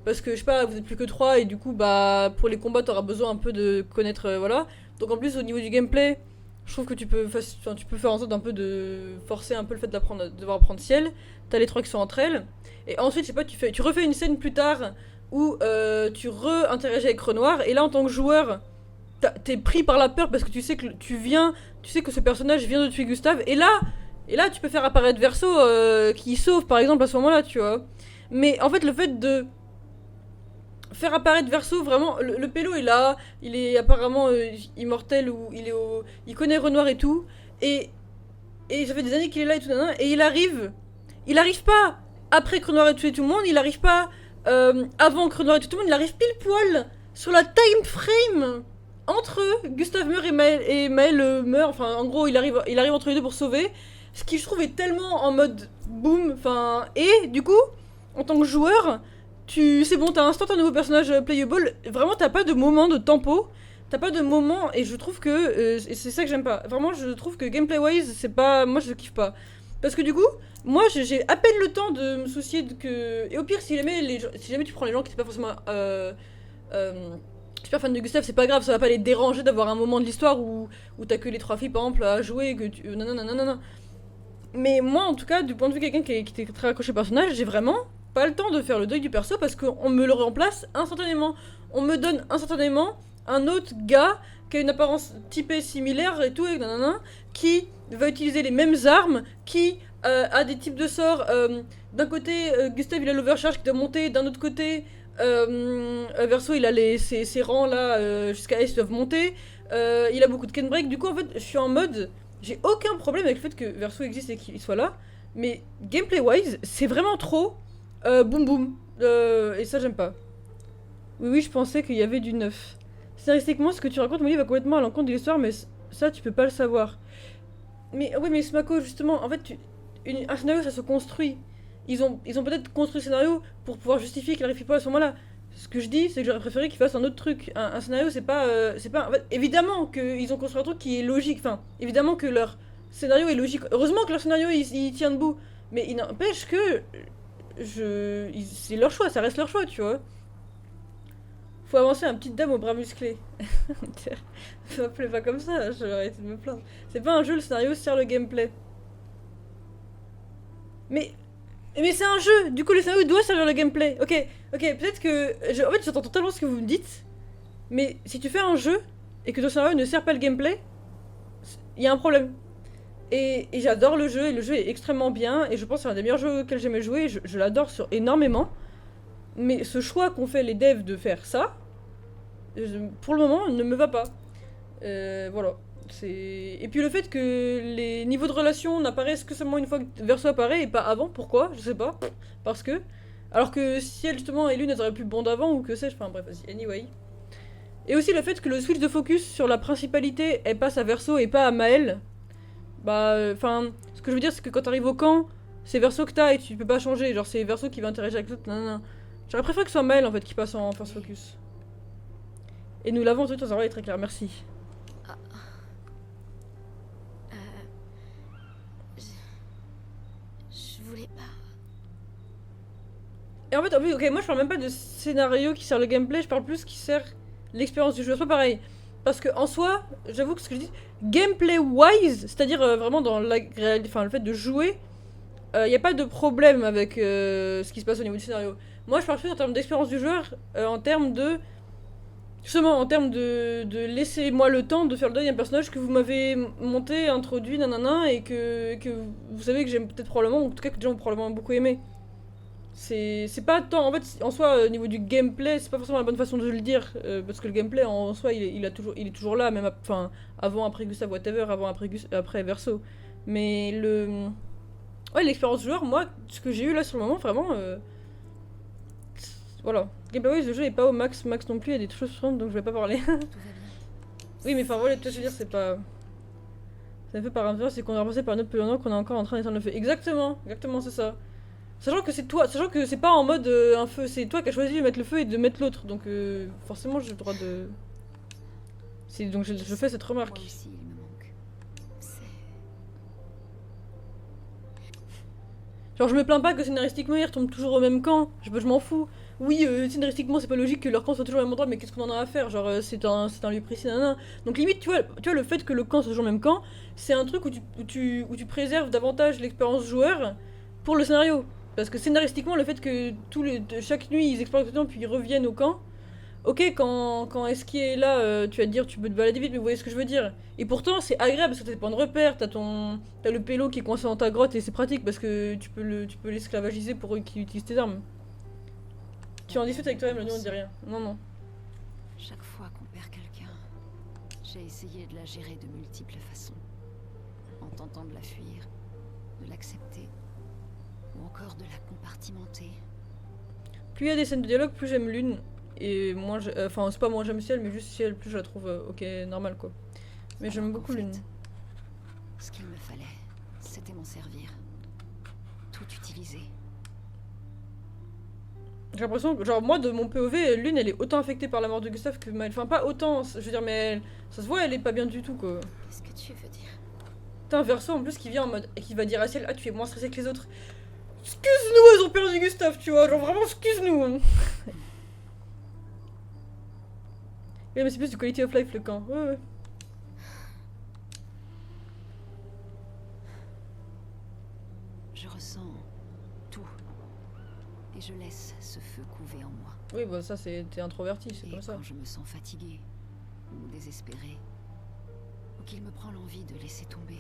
je sais pas, vous êtes plus que 3 et du coup bah pour les combats t'auras besoin un peu de connaître voilà. Donc en plus au niveau du gameplay, je trouve que tu peux faire en sorte un peu de forcer un peu le fait de devoir apprendre Ciel. T'as les 3 qui sont entre elles. Et ensuite, je sais pas, tu refais une scène plus tard où tu re-interagis avec Renoir. Et là, en tant que joueur, t'es pris par la peur parce que tu sais que ce personnage vient de tuer Gustave. Et là, tu peux faire apparaître Verso qui sauve, par exemple, à ce moment-là, tu vois. Mais en fait, le fait de faire apparaître Verso, vraiment, le pélo est là, il est apparemment immortel ou il connaît Renoir et tout. Et ça fait des années qu'il est là et tout, et il arrive pas après que Renoir ait tué tout le monde, il arrive pas avant que Renoir ait tué tout le monde, il arrive pile poil sur la time frame entre Gustave meurt et Maël meurt, enfin en gros il arrive entre les deux pour sauver, ce qui je trouve est tellement en mode boom, enfin, et du coup, en tant que joueur, c'est bon, t'as instant un nouveau personnage playable, vraiment t'as pas de moment de tempo, t'as pas de moment, et je trouve que, c'est ça que j'aime pas, vraiment je trouve que gameplay wise, c'est pas, moi je kiffe pas, parce que du coup, moi j'ai à peine le temps de me soucier que, et au pire si jamais tu prends les gens qui sont pas forcément super fan de Gustave, c'est pas grave, ça va pas les déranger d'avoir un moment de l'histoire où t'as que les 3 filles par exemple à jouer, que tu, non. Mais moi en tout cas, du point de vue de quelqu'un qui était très accroché au personnage, j'ai vraiment pas le temps de faire le deuil du perso parce qu'on me le remplace instantanément. On me donne instantanément un autre gars qui a une apparence typée similaire et tout, et qui va utiliser les mêmes armes, qui a des types de sorts. D'un côté, Gustave il a l'overcharge qui doit monter, d'un autre côté, Verso il a ses rangs là jusqu'à S doivent monter. Il a beaucoup de can break. Du coup, en fait, je suis en mode. J'ai aucun problème avec le fait que Verso existe et qu'il soit là. Mais gameplay wise, c'est vraiment trop boum boum. Et ça, j'aime pas. Oui, je pensais qu'il y avait du neuf. Scénaristiquement, ce que tu racontes, Molly, va complètement à l'encontre de l'histoire, mais ça, tu peux pas le savoir. Mais oui, mais Smako, justement, en fait, un scénario, ça se construit. Ils ont peut-être construit le scénario pour pouvoir justifier qu'il n'arrive pas à ce moment-là. Ce que je dis, c'est que j'aurais préféré qu'ils fassent un autre truc. Un scénario, c'est pas. En fait, évidemment qu'ils ont construit un truc qui est logique. Enfin, évidemment que leur scénario est logique. Heureusement que leur scénario il tient debout. Mais il n'empêche que. C'est leur choix, ça reste leur choix, tu vois. Faut avancer un petit dame au bras musclé. Ne m'appelez pas comme ça, je vais arrêter de me plaindre. C'est pas un jeu, le scénario sert le gameplay. Mais c'est un jeu, du coup le scénario doit servir le gameplay. Ok, peut-être que... En fait, j'entends totalement ce que vous me dites. Mais si tu fais un jeu et que ton scénario ne sert pas le gameplay, il y a un problème. Et j'adore le jeu, et le jeu est extrêmement bien, et je pense que c'est un des meilleurs jeux auxquels j'aimais jouer, je l'adore énormément. Mais ce choix qu'ont fait les devs de faire ça, pour le moment, ne me va pas. Voilà. Et puis le fait que les niveaux de relation n'apparaissent que seulement une fois que Verso apparaît et pas avant, pourquoi? Je sais pas. Parce que... Alors que si elle justement et Lune elles auraient pu bond avant ou que sais-je, enfin bref, vas-y, anyway. Et aussi le fait que le switch de focus sur la principalité elle passe à Verso et pas à Maël. Bah, enfin, ce que je veux dire c'est que quand t'arrives au camp, c'est Verso que t'as et tu peux pas changer, genre c'est Verso qui va interagir avec l'autre, non. J'aurais préféré que ce soit Maël en fait qui passe en first focus. Et nous l'avons tout dans un est très clair, merci. Je voulais pas. Et en fait, ok, moi je parle même pas de scénario qui sert le gameplay, je parle plus qui sert l'expérience du jeu. C'est pas pareil. Parce que en soi, j'avoue que ce que je dis, gameplay wise, c'est-à-dire vraiment dans le fait de jouer, y a pas de problème avec ce qui se passe au niveau du scénario. Moi je parle plus en termes d'expérience du joueur, en termes de Justement, en termes de laissez-moi le temps de faire le deuil d'un personnage que vous m'avez monté, introduit, nanana, et que vous savez que j'aime peut-être probablement, ou en tout cas que les gens ont probablement beaucoup aimé. C'est pas tant, en fait, en soi, au niveau du gameplay, c'est pas forcément la bonne façon de le dire, parce que le gameplay, en soi, il est toujours là, même, enfin, avant, après Gustave, whatever, avant, après Verso. Mais ouais, l'expérience joueur, moi, ce que j'ai eu là sur le moment, vraiment, voilà. Gameplay-wise, le jeu est pas au max non plus, il y a des choses chiantes, donc je vais pas parler. Tout va bien. Oui, mais enfin, voilà, tu vois, je veux dire, c'est pas... C'est un peu par intérêt, c'est qu'on est remplacé par un autre pseudo qu'on est encore en train d'éteindre le feu. Exactement, c'est ça. Sachant que c'est toi, sachant que c'est pas en mode un feu, c'est toi qui as choisi de mettre le feu et de mettre l'autre, donc forcément j'ai le droit de... Donc je fais cette remarque. Moi aussi, il me manque. C'est... Genre je me plains pas que scénaristiquement ils retombent toujours au même camp, je m'en fous. Oui, scénaristiquement c'est pas logique que leur camp soit toujours au même endroit, mais qu'est-ce qu'on en a à faire? Genre c'est un lieu précis, nanana. Donc limite tu vois le fait que le camp soit toujours le même camp, c'est un truc où tu préserves davantage l'expérience joueur pour le scénario. Parce que scénaristiquement le fait que chaque nuit ils explorent le temps puis ils reviennent au camp, ok, quand Eski est là, tu vas te dire tu peux te balader vite, mais vous voyez ce que je veux dire. Et pourtant, c'est agréable parce que t'as des points de repère, t'as le pélo qui est coincé dans ta grotte et c'est pratique parce que tu peux l'esclavagiser pour qu'il utilise tes armes. Tu en discutes avec toi-même, le nous on dit rien. Non. Chaque fois qu'on perd quelqu'un, j'ai essayé de la gérer de multiples façons. En tentant de la fuir, de l'accepter, ou encore de la compartimenter. Plus il y a des scènes de dialogue, plus j'aime Lune. Et moins enfin, c'est pas moins j'aime Ciel, mais juste Ciel, plus je la trouve ok, normal quoi. Mais j'aime Alors qu'en beaucoup fait, Lune. Ce qu'il me fallait, c'était m'en servir. Tout utiliser. J'ai l'impression que, genre, moi de mon POV, Lune elle est autant affectée par la mort de Gustave que Maël. Enfin, pas autant, je veux dire, mais ça se voit, elle est pas bien du tout quoi. Qu'est-ce que tu veux dire? T'as un Verso en plus qui vient en mode. Et qui va dire à Ciel, ah, tu es moins stressé que les autres. Excuse-nous, elles ont perdu Gustave, tu vois, genre vraiment, excuse-nous. Hein. Ouais, mais c'est plus du quality of life le camp. Ouais. Je ressens tout. Et je laisse ce feu couver en moi. Oui, bah ça, t'es introverti, c'est Et comme ça. quand je me sens fatiguée, ou désespérée, ou qu'il me prend l'envie de laisser tomber,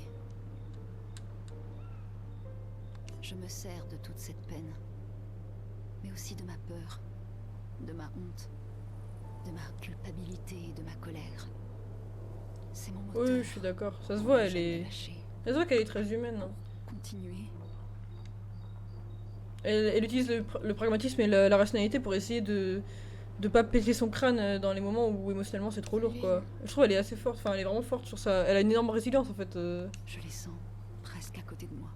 je me sers de toute cette peine, mais aussi de ma peur, de ma honte, de ma culpabilité et de ma colère. C'est mon moteur. Oui, je suis d'accord. Ça se voit, elle est. Ça se voit qu'elle est très humaine. Hein. Continuer. Elle utilise le pragmatisme et la rationalité pour essayer de pas péter son crâne dans les moments où émotionnellement c'est trop lourd quoi. Je trouve qu'elle est assez forte, enfin elle est vraiment forte sur ça. Elle a une énorme résilience en fait. Je les sens presque à côté de moi.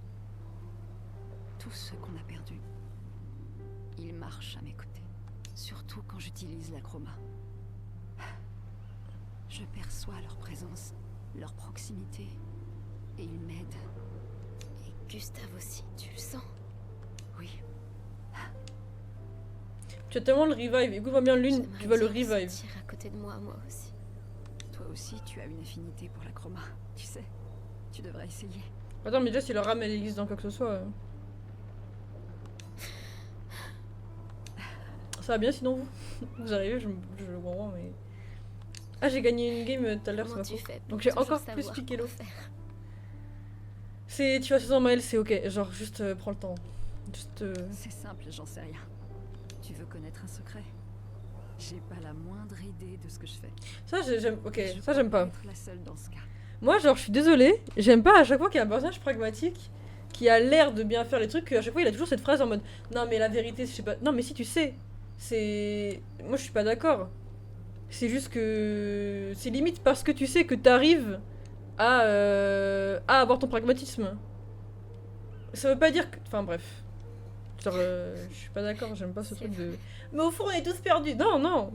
Tous ceux qu'on a perdus. Ils marchent à mes côtés. Surtout quand j'utilise la chroma. Je perçois leur présence, leur proximité. Et ils m'aident. Et Gustave aussi, tu le sens? Oui. Tu as tellement le revive. Écoute-moi bien Lune, J'aimerais tu vas le bien revive. sentir à côté de moi aussi. Toi aussi, tu as une affinité pour la chroma. Tu sais, tu devrais essayer. Attends, mais déjà si leur âme elle existe dans quoi que ce soit. Ça va bien sinon vous? Vous arrivez, je comprends mais. Ah j'ai gagné une game tout à l'heure, ça Comment m'a tu fait. fais pour Donc j'ai toujours encore plus savoir piqué quoi l'eau. faire? C'est tu vas 16 ans Maël, c'est ok, genre juste prends le temps. Juste C'est simple, j'en sais rien. Tu veux connaître un secret? J'ai pas la moindre idée de ce que je fais. ça j'aime ok, Et je ça j'aime pas. peux être la seule dans ce cas. Moi genre je suis désolée, j'aime pas à chaque fois qu'il y a un personnage pragmatique qui a l'air de bien faire les trucs, à chaque fois il a toujours cette phrase en mode non mais la vérité je sais pas. Non mais si tu sais, c'est. Moi je suis pas d'accord. C'est juste que. C'est limite parce que tu sais que t'arrives à avoir ton pragmatisme. Ça veut pas dire que. Enfin bref. Genre, je suis pas d'accord, j'aime pas ce C'est truc de. vrai. Mais au fond, on est tous perdus. Non.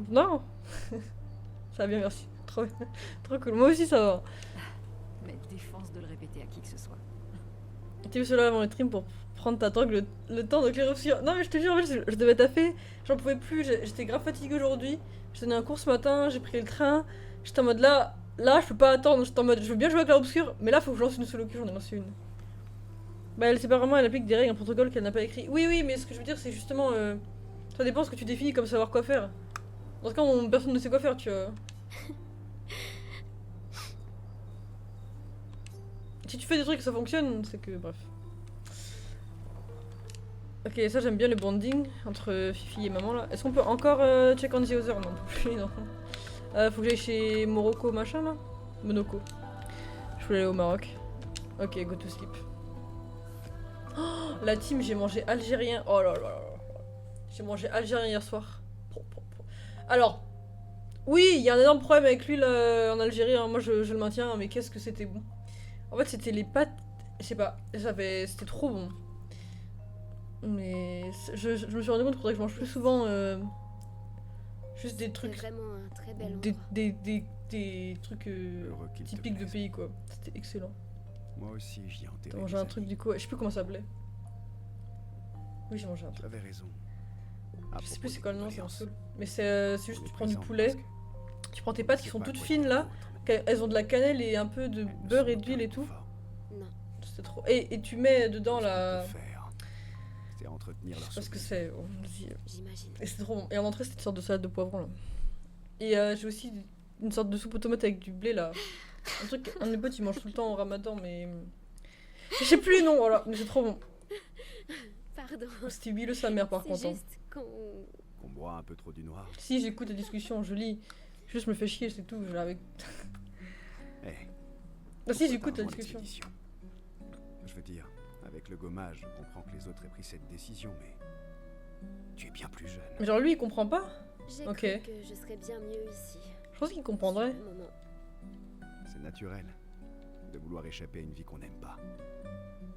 Ça va bien, merci. Trop, trop cool. Moi aussi, ça va. Mais défense de le répéter à qui que ce soit. T'es vu cela avant le stream pour prendre ta tangue le temps de clairvoyance. Non, mais je te jure, en fait, je devais taffer. J'en pouvais plus. J'étais grave fatiguée aujourd'hui. J'ai donné un cours ce matin, j'ai pris le train. J'étais en mode là, je peux pas attendre. J'étais en mode je veux bien jouer à Clair Obscur, mais là, faut que je lance une solo queue, j'en ai lancé une. Bah, elle, c'est pas vraiment, elle applique des règles, un protocole qu'elle n'a pas écrit. Oui, mais ce que je veux dire, c'est justement. Ça dépend ce que tu définis comme savoir quoi faire. Dans ce cas, personne ne sait quoi faire, tu vois. Si tu fais des trucs et ça fonctionne, c'est que... Bref. Ok, ça j'aime bien le bonding entre Fifi et maman là. Est-ce qu'on peut encore check on the other? Non, plus, non. Faut que j'aille chez Morocco machin là. Monaco. Je voulais aller au Maroc. Ok, go to sleep. Oh, la team, j'ai mangé algérien. Oh là là là là. J'ai mangé algérien hier soir. Alors, oui, il y a un énorme problème avec lui là, en Algérie. Hein. Moi je le maintiens, mais qu'est-ce que c'était bon. En fait, c'était les pâtes. Je sais pas, c'était trop bon. Mais je me suis rendu compte qu'il faudrait que je mange plus souvent juste des trucs. C'est vraiment un très bel Des, endroit. des trucs Heureux qu'il te typiques de plaise. pays quoi. C'était excellent. Moi aussi, j'y ai enterré. T'as mangé des un truc amis. du coup, je sais plus comment ça s'appelait. Oui, j'ai mangé un Tu truc. avais raison. Je sais plus c'est quoi le nom, ça me saoule. Mais c'est juste On est tu prends du présent poulet, parce que tu prends tes pâtes on qui sait sont pas toutes quoi fines dire là, d'autre. elles ont de la cannelle et un peu de Elles ne beurre sont et d'huile et pas tout. forts. Non, C'était trop. Et tu mets dedans Tout ce qu'on la. peut faire, c'est entretenir Je leur sais pas ce que souvenir. c'est. Oh, vas-y. j'imagine. Et c'était trop bon. Et en entrée, c'était une sorte de salade de poivron là. Et j'ai aussi une sorte de soupe aux tomates avec du blé là. Un truc, un de mes potes il mange tout le temps au ramadan, mais. Je sais plus les noms, voilà. Mais c'est trop bon. Pardon. C'était huileux sa mère par C'est contre. Hein. juste qu'on... Qu'on boit un peu trop du noir. Si j'écoute la discussion, je lis. Juste me fais chier, c'est tout. Je avec. Eh, Ah si, pourquoi j'écoute pas la un moment discussion. d'expédition. Je veux dire, avec le gommage, je comprends que les autres aient pris cette décision, mais tu es bien plus jeune. Mais genre lui il comprend pas? J'ai Ok. cru que je serais bien mieux ici. Je pense qu'il comprendrait. Sur le moment. C'est naturel de vouloir échapper à une vie qu'on n'aime pas.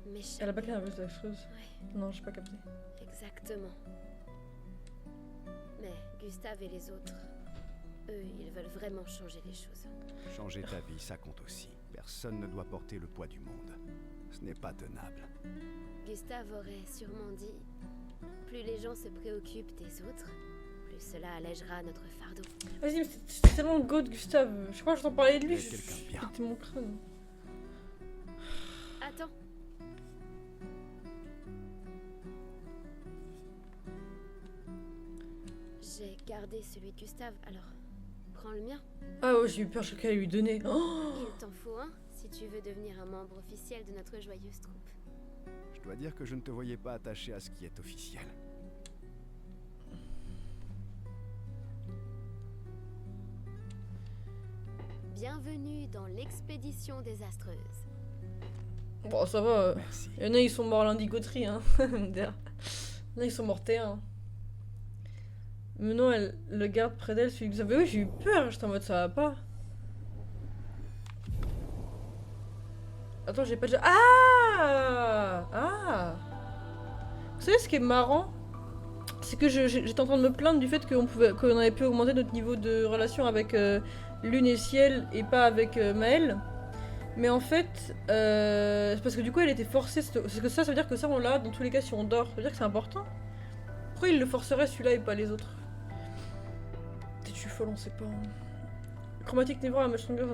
Mais Elle a pas qu'un nerveuse la chose. Ouais, Non, j'ai pas capté. exactement. Mais Gustave et les autres, eux, ils veulent vraiment changer les choses. Changer ta vie, ça compte aussi. Personne ne doit porter le poids du monde. Ce n'est pas tenable. Gustave aurait sûrement dit, plus les gens se préoccupent des autres, plus cela allègera notre fardeau. Vas-y, mais c'est tellement le go de Gustave. Je crois que je t'en parlais de lui. Il y a quelqu'un de bien. C'était mon crâne. Attends. J'ai gardé celui de Gustave, alors prends le mien. Ah ouais, j'ai eu peur, je qu'à lui donner. Oh Il t'en faut un si tu veux devenir un membre officiel de notre joyeuse troupe. Je dois dire que je ne te voyais pas attaché à ce qui est officiel. Bienvenue dans l'expédition désastreuse. Bon, ça va. Merci. Il y en a, ils sont morts à l'indigoterie. Hein. Il y en a, ils sont morts T1. Maintenant, elle le garde près d'elle. Celui que vous avez. Oui, j'ai eu peur. J'étais en mode ça va pas. Attends, j'ai pas déjà. Ah! Ah! Vous savez ce qui est marrant? C'est que j'étais en train de me plaindre du fait qu'on avait pu augmenter notre niveau de relation avec Lune et Ciel et pas avec Maëlle. Mais en fait, c'est parce que du coup elle était forcée. Parce que ça veut dire que ça on l'a dans tous les cas si on dort. Ça veut dire que c'est important. Pourquoi il le forcerait celui-là et pas les autres? Peut-être je suis folle, on sait pas. Chromatique Nevra à Mushronger.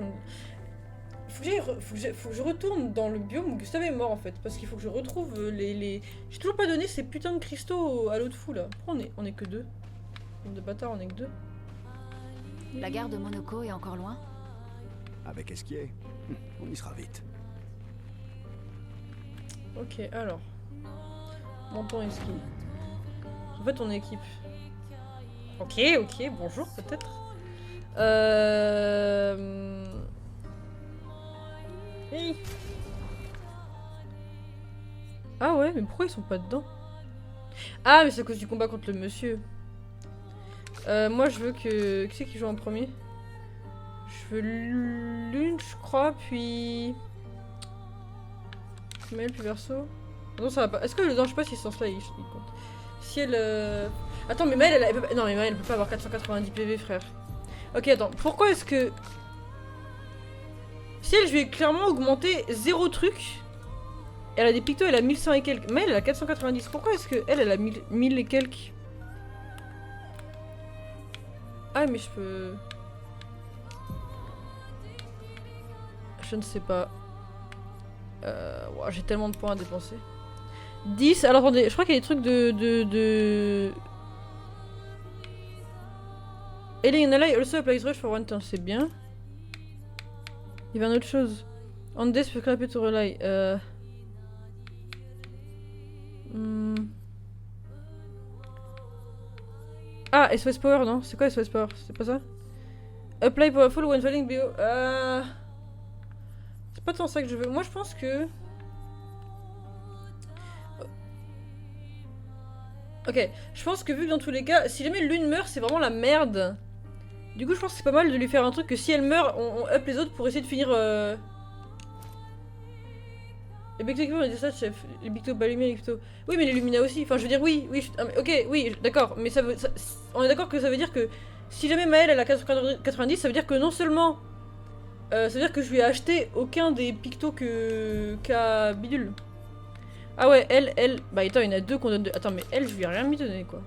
Faut que je retourne dans le biome où Gustave est mort en fait. Parce qu'il faut que je retrouve les... J'ai toujours pas donné ces putains de cristaux à l'autre fou là. Pourquoi on est que deux? De bâtard, on est que deux. La gare de Monaco est encore loin? Avec Esquier, on y sera vite. Ok, alors. Montons ici. En fait, on est équipe. Ok, bonjour peut-être. Hey. Ah ouais, mais pourquoi ils sont pas dedans? Ah, mais c'est à cause du combat contre le monsieur. Moi, je veux que... Qui c'est qui joue en premier? Je veux Lune, je crois, puis... Maëlle, puis Verso. Non, ça va pas. Est-ce que le... Non, je sais pas si ce sens-là, il compte. Si elle... Attends, mais Maëlle, elle peut pas... Non, mais Maëlle, elle peut pas avoir 490 PV, frère. Ok, attends. Pourquoi est-ce que... Si elle, je vais clairement augmenter 0 truc. Elle a des pictos, elle a 1100 et quelques. Maëlle, elle a 490. Pourquoi est-ce que elle a 1000 et quelques? Ah, mais je peux... Je ne sais pas. Wow, j'ai tellement de points à dépenser. 10. Alors attendez, je crois qu'il y a des trucs de... Alien Ally also applies rush for one turn, c'est bien. Il y avait une autre chose. On death peut craper to rely. Ah, SOS Power, non? C'est quoi SOS Power? C'est pas ça? Apply powerful when falling below. C'est pas tant ça que je veux. Moi, je pense que... Ok, je pense que vu que dans tous les cas, si jamais l'une meurt, c'est vraiment la merde. Du coup, je pense que c'est pas mal de lui faire un truc que si elle meurt, on up les autres pour essayer de finir... Les Bicto, on a dit ça, chef. Les Bicto, Balumia, les Bicto. Oui, mais les Lumina aussi. Enfin, je veux dire, oui, oui. Ok, oui, d'accord. Mais ça veut... on est d'accord que ça veut dire que si jamais Maëlle elle a 90, ça veut dire que non seulement... ça veut dire que je lui ai acheté aucun des Pictos qu'a Bidule. Ah ouais, elle... Bah attends, il y en a deux qu'on donne... Attends, mais elle, je lui ai rien mis donner, quoi.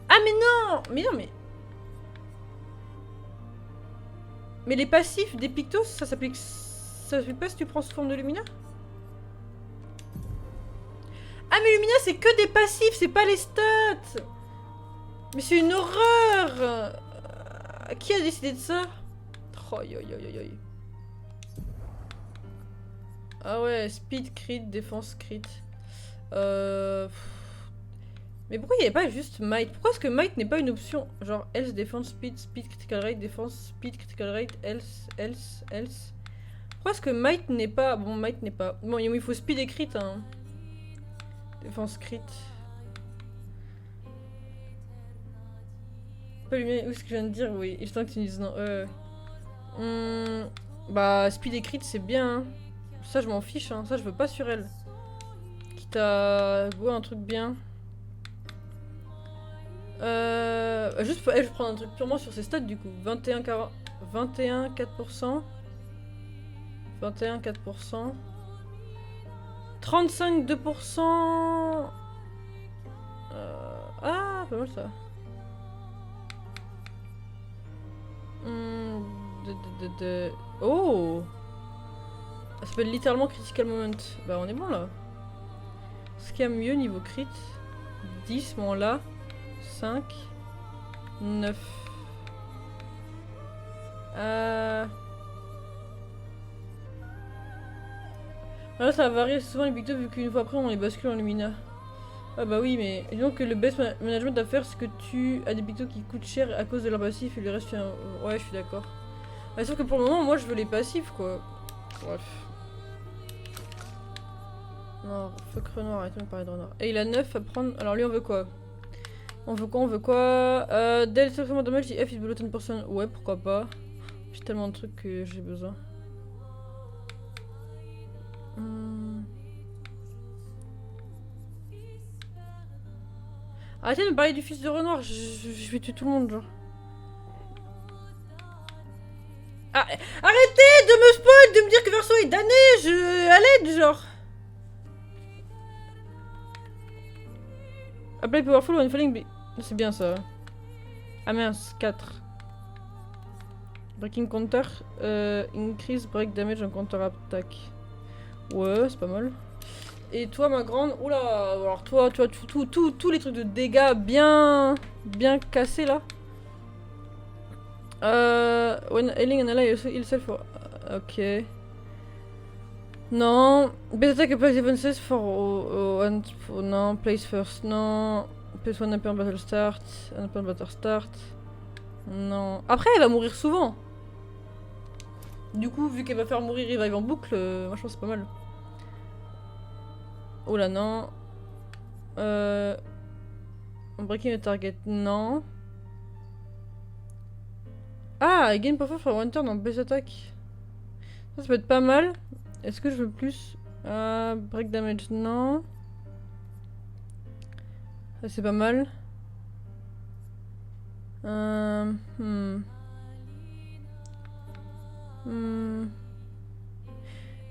Ah mais non! Mais non, mais... Mais les passifs des Pictos, ça s'applique... Ça s'applique pas si tu prends sous forme de Lumina? Ah mais Lumina, c'est que des passifs, c'est pas les stats! Mais c'est une horreur! Qui a décidé de ça? Oh, yo, yo, yo, yo. Ah ouais, speed crit, défense crit. Mais pourquoi il n'y avait pas juste might? Pourquoi est-ce que might n'est pas une option? Genre else, défense, speed, speed, critical rate, défense, speed, critical rate, else. Pourquoi est-ce que might n'est pas... Bon, might n'est pas... Bon, il faut speed et crit, hein. Défense crit. Pas lumière, où est-ce que je viens de dire? Oui, je sens que tu me dises non. Bah, speed et crit, c'est bien, hein. Ça, je m'en fiche, hein. Ça, je veux pas sur elle. Quitte à jouer un truc bien. Juste pour elle, je prends un truc purement sur ses stats, du coup. 21, 4%. 21, 4%. 35, 2%. Ah, pas mal ça. Oh! Ça s'appelle littéralement Critical Moment. Bah on est bon là. Ce qu'il y a mieux niveau crit. 10, bon là. 5. 9. Là ça va varier souvent les Pictos vu qu'une fois après on les bascule en Lumina. Ah bah oui mais disons que le best management à faire c'est que tu as des Pictos qui coûtent cher à cause de leur passif et le reste ouais je suis d'accord. Bah, sauf que pour le moment moi je veux les passifs quoi. Bref. Non, fuck Renoir, arrêtez de me parler de Renoir. Et il a 9 à prendre. Alors lui on veut quoi? On veut quoi? Del seulement damage si F is below 10%. Ouais pourquoi pas. J'ai tellement de trucs que j'ai besoin. Arrêtez de me parler du fils de Renoir, je vais tuer tout le monde genre. Ah, arrêtez de me spoil, de me dire que Verso est damné, à l'aide genre. Apply powerful when falling. C'est bien ça. Ah mince, 4. Breaking counter. Increase break damage en counter attack. Ouais, c'est pas mal. Et toi, ma grande. Oula, alors toi, tu as tous les trucs de dégâts bien cassés là. When healing an ally also heal self. Ok. Non. Best attack applies defenses for non. Place first. Non. Place one upper battle start. Un upper battle start. Non. Après, elle va mourir souvent. Du coup, vu qu'elle va faire mourir revive en boucle, moi je pense que c'est pas mal. Oh là non. Breaking the target, non. Ah, gain power for one turn en base attack. Ça peut être pas mal. Est-ce que je veux plus? Break damage, non. Ça c'est pas mal.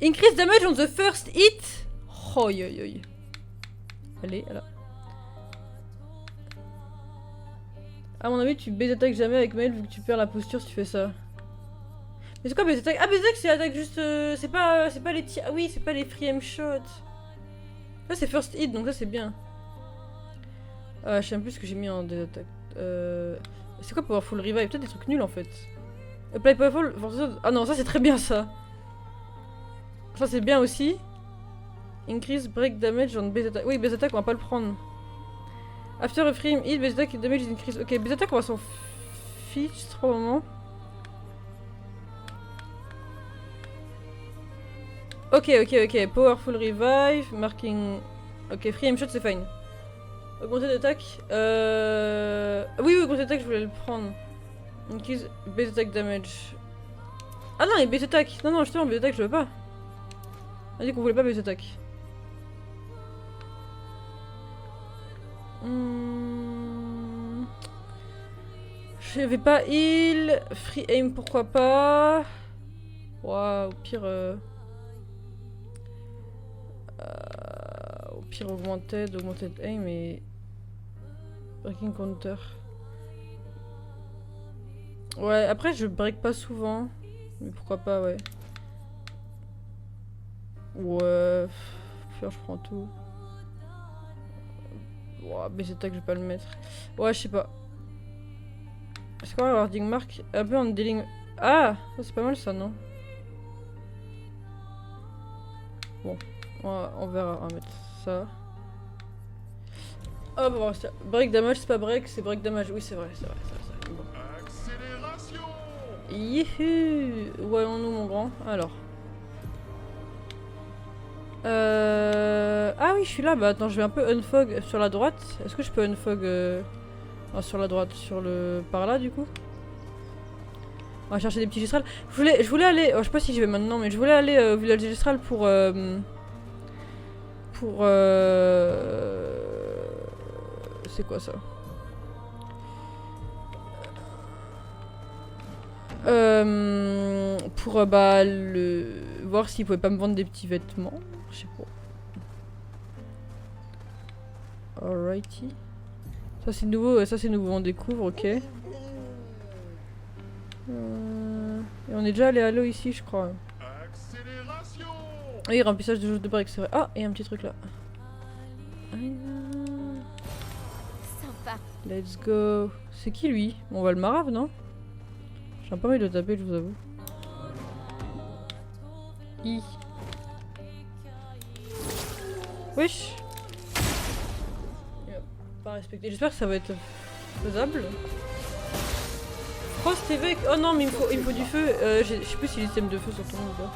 Increase damage on the first hit. Oh yo yo yo. Allez, là. À mon avis, tu base attaque jamais avec Maëlle vu que tu perds la posture si tu fais ça. Mais c'est quoi base attaque? Ah, base attaque c'est attaque juste. C'est pas les tirs. Ah oui, c'est pas les free aim shots. Ça c'est first hit donc ça c'est bien. Je sais même plus ce que j'ai mis en des attaques. C'est quoi Powerful Revive? Peut-être des trucs nuls en fait. Apply Powerful... Ah non, ça c'est très bien ça. Ça c'est bien aussi. Increase break damage on base attack. Oui, base attack on va pas le prendre. After a frame hit, base attack damage is increased. Ok, base attack on va s'en fiche pour le moment. Ok. Powerful Revive, marking... Ok, free aim shot c'est fine. Augmenter d'attaque. Oui, augmenter d'attaque, je voulais le prendre. Increase base attack damage. Ah non, il y a base attack. Non, justement, base attack, je veux pas. On a dit qu'on voulait pas base attack. Je vais pas heal. Free aim, pourquoi pas. Waouh, au pire. Au pire, augmented aim et. Breaking counter. Ouais, après je break pas souvent. Mais pourquoi pas, ouais. Ouais. Je prends tout. Ouais, mais c'est ça que je vais pas le mettre. Ouais, je sais pas. C'est quoi wording mark? Un peu en dealing. Ah! C'est pas mal ça, non? Bon. On verra. On va mettre ça. Hop, on va rester. Break damage, c'est pas break, c'est break damage. Oui, c'est vrai. Bon. Accélération. Youhou! Où allons-nous, mon grand? Alors. Ah oui, je suis là. Bah attends, je vais un peu unfog sur la droite. Est-ce que je peux unfog sur la droite, par là du coup? On va chercher des petits Gistrals. Je voulais aller. Je sais pas si j'y vais maintenant, mais je voulais aller au village Gistral pour. C'est quoi ça? Pour voir s'il pouvait pas me vendre des petits vêtements. Je sais pas. Alrighty. Ça c'est nouveau, on découvre, ok. Et on est déjà allé à l'eau ici, je crois. Accélération. Oui, remplissage de jeux de break, c'est vrai. Ah, et un petit truc là. Sympa. Let's go. C'est qui lui? On va le marave, non? J'ai pas envie de le taper, je vous avoue. Wesh. Il va pas respecter. J'espère que ça va être faisable. Frost évêque. Oh non, mais il me faut du feu. Je sais plus s'il y a système de feu sur tout le monde ou pas.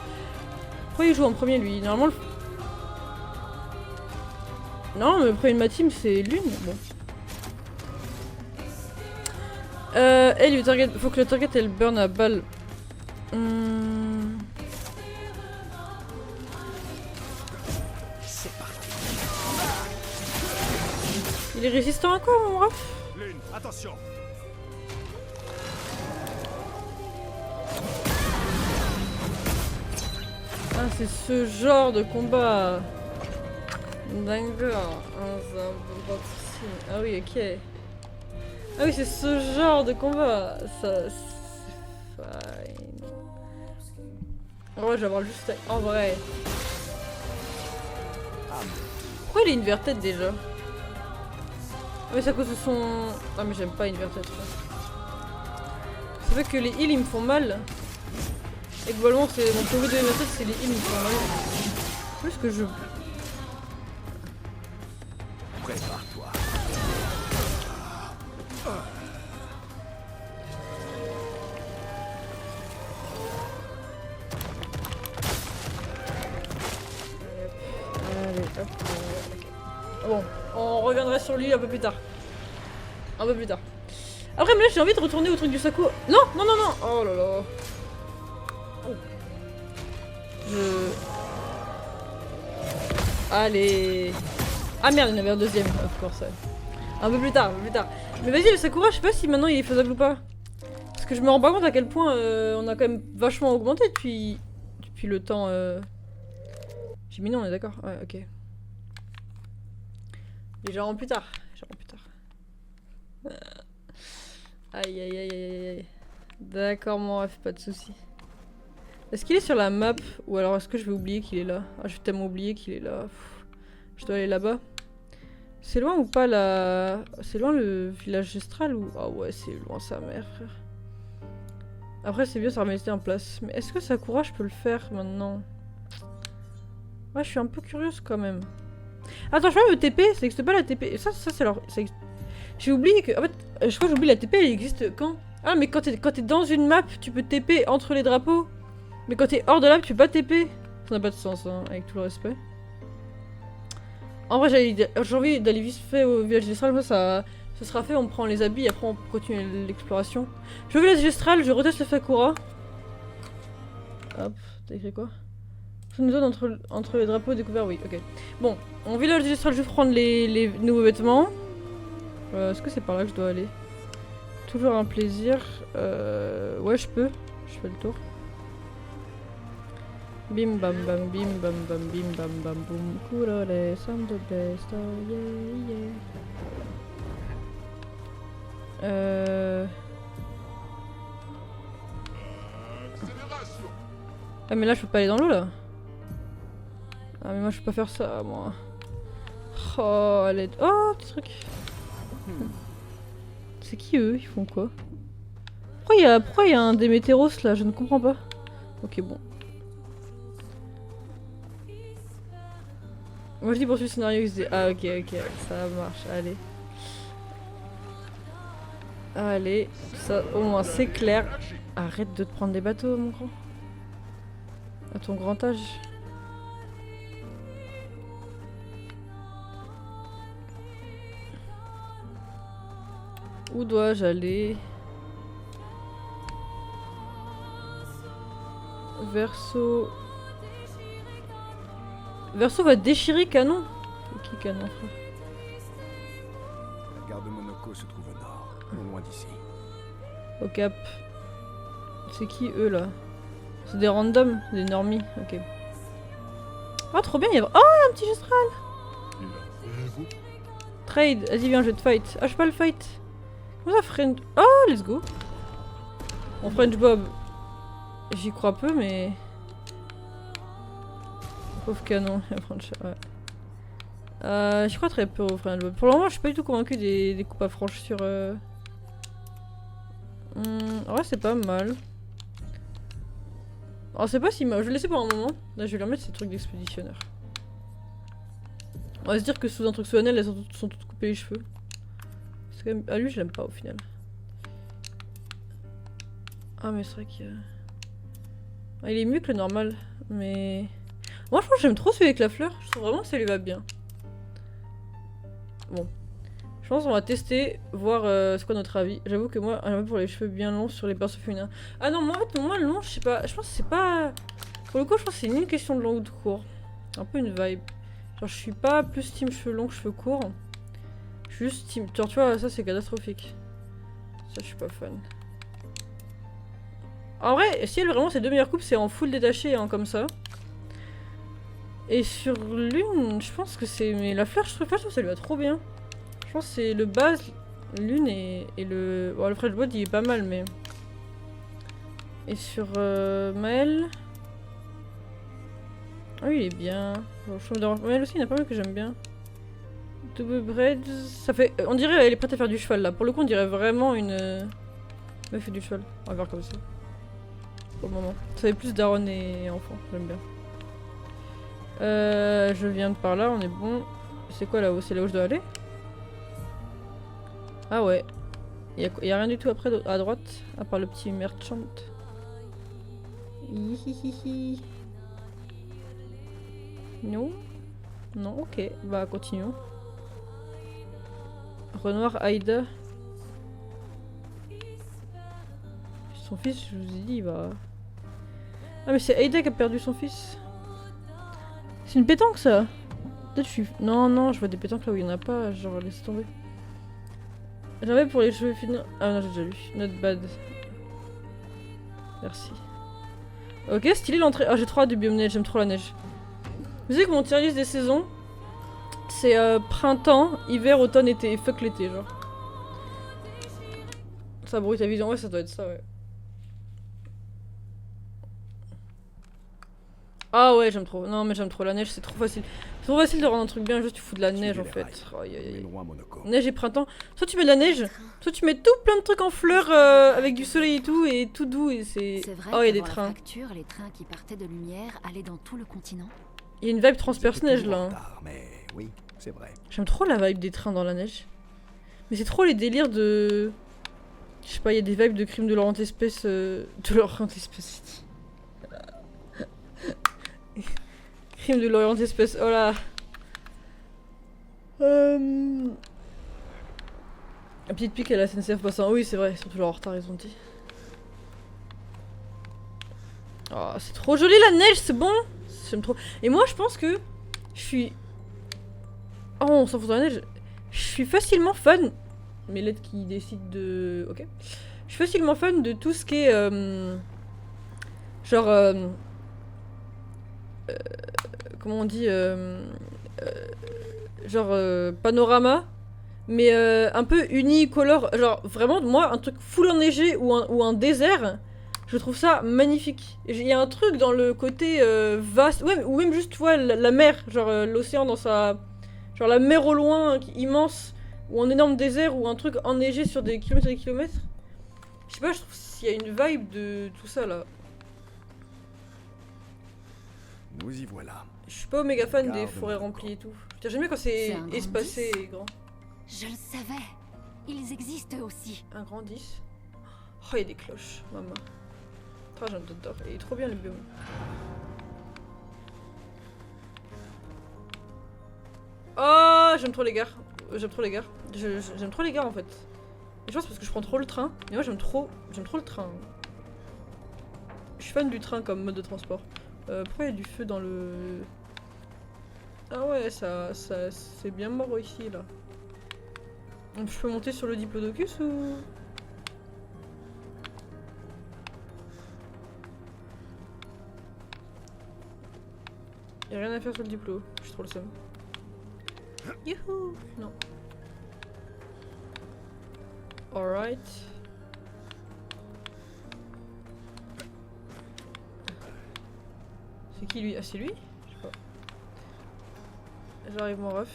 Pourquoi il joue en premier lui? Normalement non, mais le premier de ma team c'est Lune. Bon. Hey, le target, faut que le target elle burn à balle. C'est parti. Il est résistant à quoi, mon ref? Lune, attention. Ah, c'est ce genre de combat. D'accord. Ah oui, ok. Ah oui, c'est ce genre de combat. Ça, c'est fine. En vrai, je vais avoir juste en vrai. Pourquoi il est inverted déjà? Ah mais c'est à cause de son... Ah mais j'aime pas inverted. Ça fait que les heals ils me font mal. Et globalement c'est mon théorie de inverted, c'est les heals me font mal. Plus que je... Prépare-toi. Allez, hop. Bon, on reviendra sur lui un peu plus tard. Après, mais là j'ai envie de retourner au truc du Sako. Non. Oh là là. Oh. Allez. Ah merde, il y en avait un deuxième, of course. Un peu plus tard. Mais vas-y, le Sakura, je sais pas si maintenant il est faisable ou pas. Parce que je me rends pas compte à quel point on a quand même vachement augmenté depuis le temps. J'ai mis non, on est d'accord. Ouais, ok. Légèrement plus tard. Aïe. D'accord, mon ref, pas de soucis. Est-ce qu'il est sur la map? Ou alors est-ce que je vais oublier qu'il est là? Ah, je vais tellement oublier qu'il est là. Je dois aller là-bas. C'est loin ou pas la... C'est loin le village Estral ou... Ah ouais, c'est loin sa mère, frère. Après, c'est bien, ça remettait en place. Mais est-ce que Sakura, je peux le faire maintenant? Ouais, je suis un peu curieuse quand même. Attends, je peux me TP? Ça n'existe pas la TP. Ça c'est alors... J'ai oublié que... En fait, je crois que j'oublie la TP, elle existe quand? Ah, mais quand t'es dans une map, tu peux TP entre les drapeaux. Mais quand t'es hors de la map, tu peux pas TP. Ça n'a pas de sens, hein, avec tout le respect. En vrai, j'ai envie d'aller vite fait au village d'Estral, ça sera fait, on prend les habits et après on continue l'exploration. Je vais au village d'Estral, je reteste le Sakura. Hop, t'as écrit quoi? Une zone entre les drapeaux découverts, oui, ok. Bon, au village d'Estral, je vais prendre les nouveaux vêtements. Est-ce que c'est par là que je dois aller? Toujours un plaisir. Ouais, je peux. Je fais le tour. Bim bam bam bim bam bam bim bam bam boum. Kurore, some the best, oh yeah yeah. Accélération. Ah mais là je peux pas aller dans l'eau là. Ah mais moi je peux pas faire ça moi. Oh l'aide. Oh petit truc. C'est qui eux? Ils font quoi? Pourquoi il y a un Démétéros là? Je ne comprends pas. Ok bon. Moi je dis poursuivre le scénario XD. Ah ok ok ça marche, allez. Allez, ça au moins c'est clair. Arrête de te prendre des bateaux mon grand. À ton grand âge. Où dois-je aller? Verso. Verso va déchirer Canon. C'est qui Canon frère? La gare de Monoko se trouve au nord, non loin d'ici. Au cap. C'est qui eux là? C'est des randoms, des normies, ok. Oh trop bien, il y a... Oh un petit Gestral. Trade, vas-y viens je vais te fight. Ah je peux pas le fight. Comment ça French... Oh let's go. Mon French Bob. J'y crois peu mais... Pauvre canon, ouais. J'y crois très peu au French Bob. Pour le moment je suis pas du tout convaincu des coupes à franche sur... Ouais c'est pas mal. Alors c'est pas si mal, je vais le laisser pour un moment. Là je vais leur mettre ces trucs d'expéditionnaire. On va se dire que sous un truc solennel elles sont toutes coupées les cheveux. Quand même... Ah lui je l'aime pas au final. Ah mais c'est vrai qu'il y a... Ah, il est mieux que le normal. Mais... Moi je pense que j'aime trop celui avec la fleur. Je trouve vraiment que ça lui va bien. Bon. Je pense qu'on va tester, voir c'est quoi notre avis. J'avoue que moi, j'aime pour les cheveux bien longs sur les persos féminins. Ah non, moi en fait, moi long, je sais pas. Je pense que c'est pas... Pour le coup, je pense que c'est ni une question de long ou de court. Un peu une vibe. Genre je suis pas plus team cheveux longs que cheveux courts. Je suis juste team... Genre tu vois, ça c'est catastrophique. Ça je suis pas fan. En vrai, si elle vraiment ses deux meilleures coupes, c'est en full détaché, hein, comme ça. Et sur l'une, je pense que c'est... Mais la fleur, je trouve que ça lui va trop bien. Je pense que c'est le base, l'une et le... Bon, le French Bot, il est pas mal, mais... Et sur Maël... Ah oui, il est bien. Bon, je trouve Maël aussi, il y en a pas mal que j'aime bien. Double Braids... Ça fait... On dirait elle est prête à faire du cheval, là. Pour le coup, on dirait vraiment une... Elle fait du cheval. On va voir comme ça. Pour le moment. Ça fait plus daronne et enfant, j'aime bien. Je viens de par là, on est bon. C'est quoi là-haut? C'est là où je dois aller? Ah ouais. Y a rien du tout après à droite, à part le petit merchant. Hihihihi. Non? Non, ok. Bah continuons. Renoir Aïda. Son fils, je vous ai dit, il va... Ah mais c'est Aïda qui a perdu son fils. C'est une pétanque ça? Peut-être je suis... Non, non, je vois des pétanques là où il y en a pas, genre laisse tomber. Jamais pour les cheveux finis... Ah non, j'ai déjà lu. Not bad. Merci. Ok, stylé l'entrée. Ah, j'ai trop hâte du biome neige, j'aime trop la neige. Vous savez que mon tier list des saisons, c'est printemps, hiver, automne, été. Et fuck l'été, genre. Ça brouille ta vision, ouais, ça doit être ça, ouais. Ah ouais, j'aime trop. Non, mais j'aime trop la neige, c'est trop facile. C'est trop facile de rendre un truc bien, juste tu fous de la neige en Suivez les fait. rails. Aïe, aïe, aïe. Loin, Monoko. Neige et printemps. Soit tu mets de la neige, soit tu mets tout plein de trucs en fleurs avec du soleil et tout doux et c'est... C'est vrai Oh, il y a des qu'avant la trains. fracture, les trains qui partaient de Lumière allaient dans tout le continent. Il y a une vibe Vous transperce étiez neige toujours là. en Hein. retard, mais oui, c'est vrai. J'aime trop la vibe des trains dans la neige. Mais c'est trop les délires de... Je sais pas, il y a des vibes de crimes de Laurent Espèce... De Laurent Espèce. Crime de Laurent Espèce, oh là. La petite pique à la SNCF passant. Oui, c'est vrai, ils sont toujours en retard, ils ont dit. Oh, c'est trop joli la neige, c'est bon. J'aime trop. Et moi, je pense que je suis... Oh, on s'en fout de la neige. Je suis facilement fan. Mes lettres qui décident de... Ok. Je suis facilement fan de tout ce qui est... genre... comment on dit genre panorama. Mais un peu unicolore. Genre vraiment, moi, un truc full enneigé ou un désert... Je trouve ça magnifique. Il y a un truc dans le côté vaste, ouais, ou même juste, tu vois, la mer, genre l'océan dans sa... Genre la mer au loin, immense, ou un énorme désert, ou un truc enneigé sur des kilomètres et des kilomètres. Je sais pas, je trouve qu'il y a une vibe de tout ça, là. Nous y voilà. Je suis pas méga fan des Garde forêts mon remplies et tout. Putain, j'aime bien quand c'est C'est un grand espacé 10. et grand. Je le savais. Ils existent aussi. Un grand 10. Oh, il y a des cloches, maman. Oh, j'adore. Il est trop bien le biome. Oh, j'aime trop les gares. J'aime trop les gares. J'aime trop les gares en fait. Et je pense parce que je prends trop le train. Et moi j'aime trop le train. Je suis fan du train comme mode de transport. Pourquoi il y a du feu dans le... Ah ouais, ça c'est bien mort ici là. Donc je peux monter sur le Diplodocus ou... Y'a rien à faire sur le diplo, je suis trop le seum. Youhou! Non. Alright. C'est qui lui? Ah c'est lui? Je sais pas. J'arrive mon ref.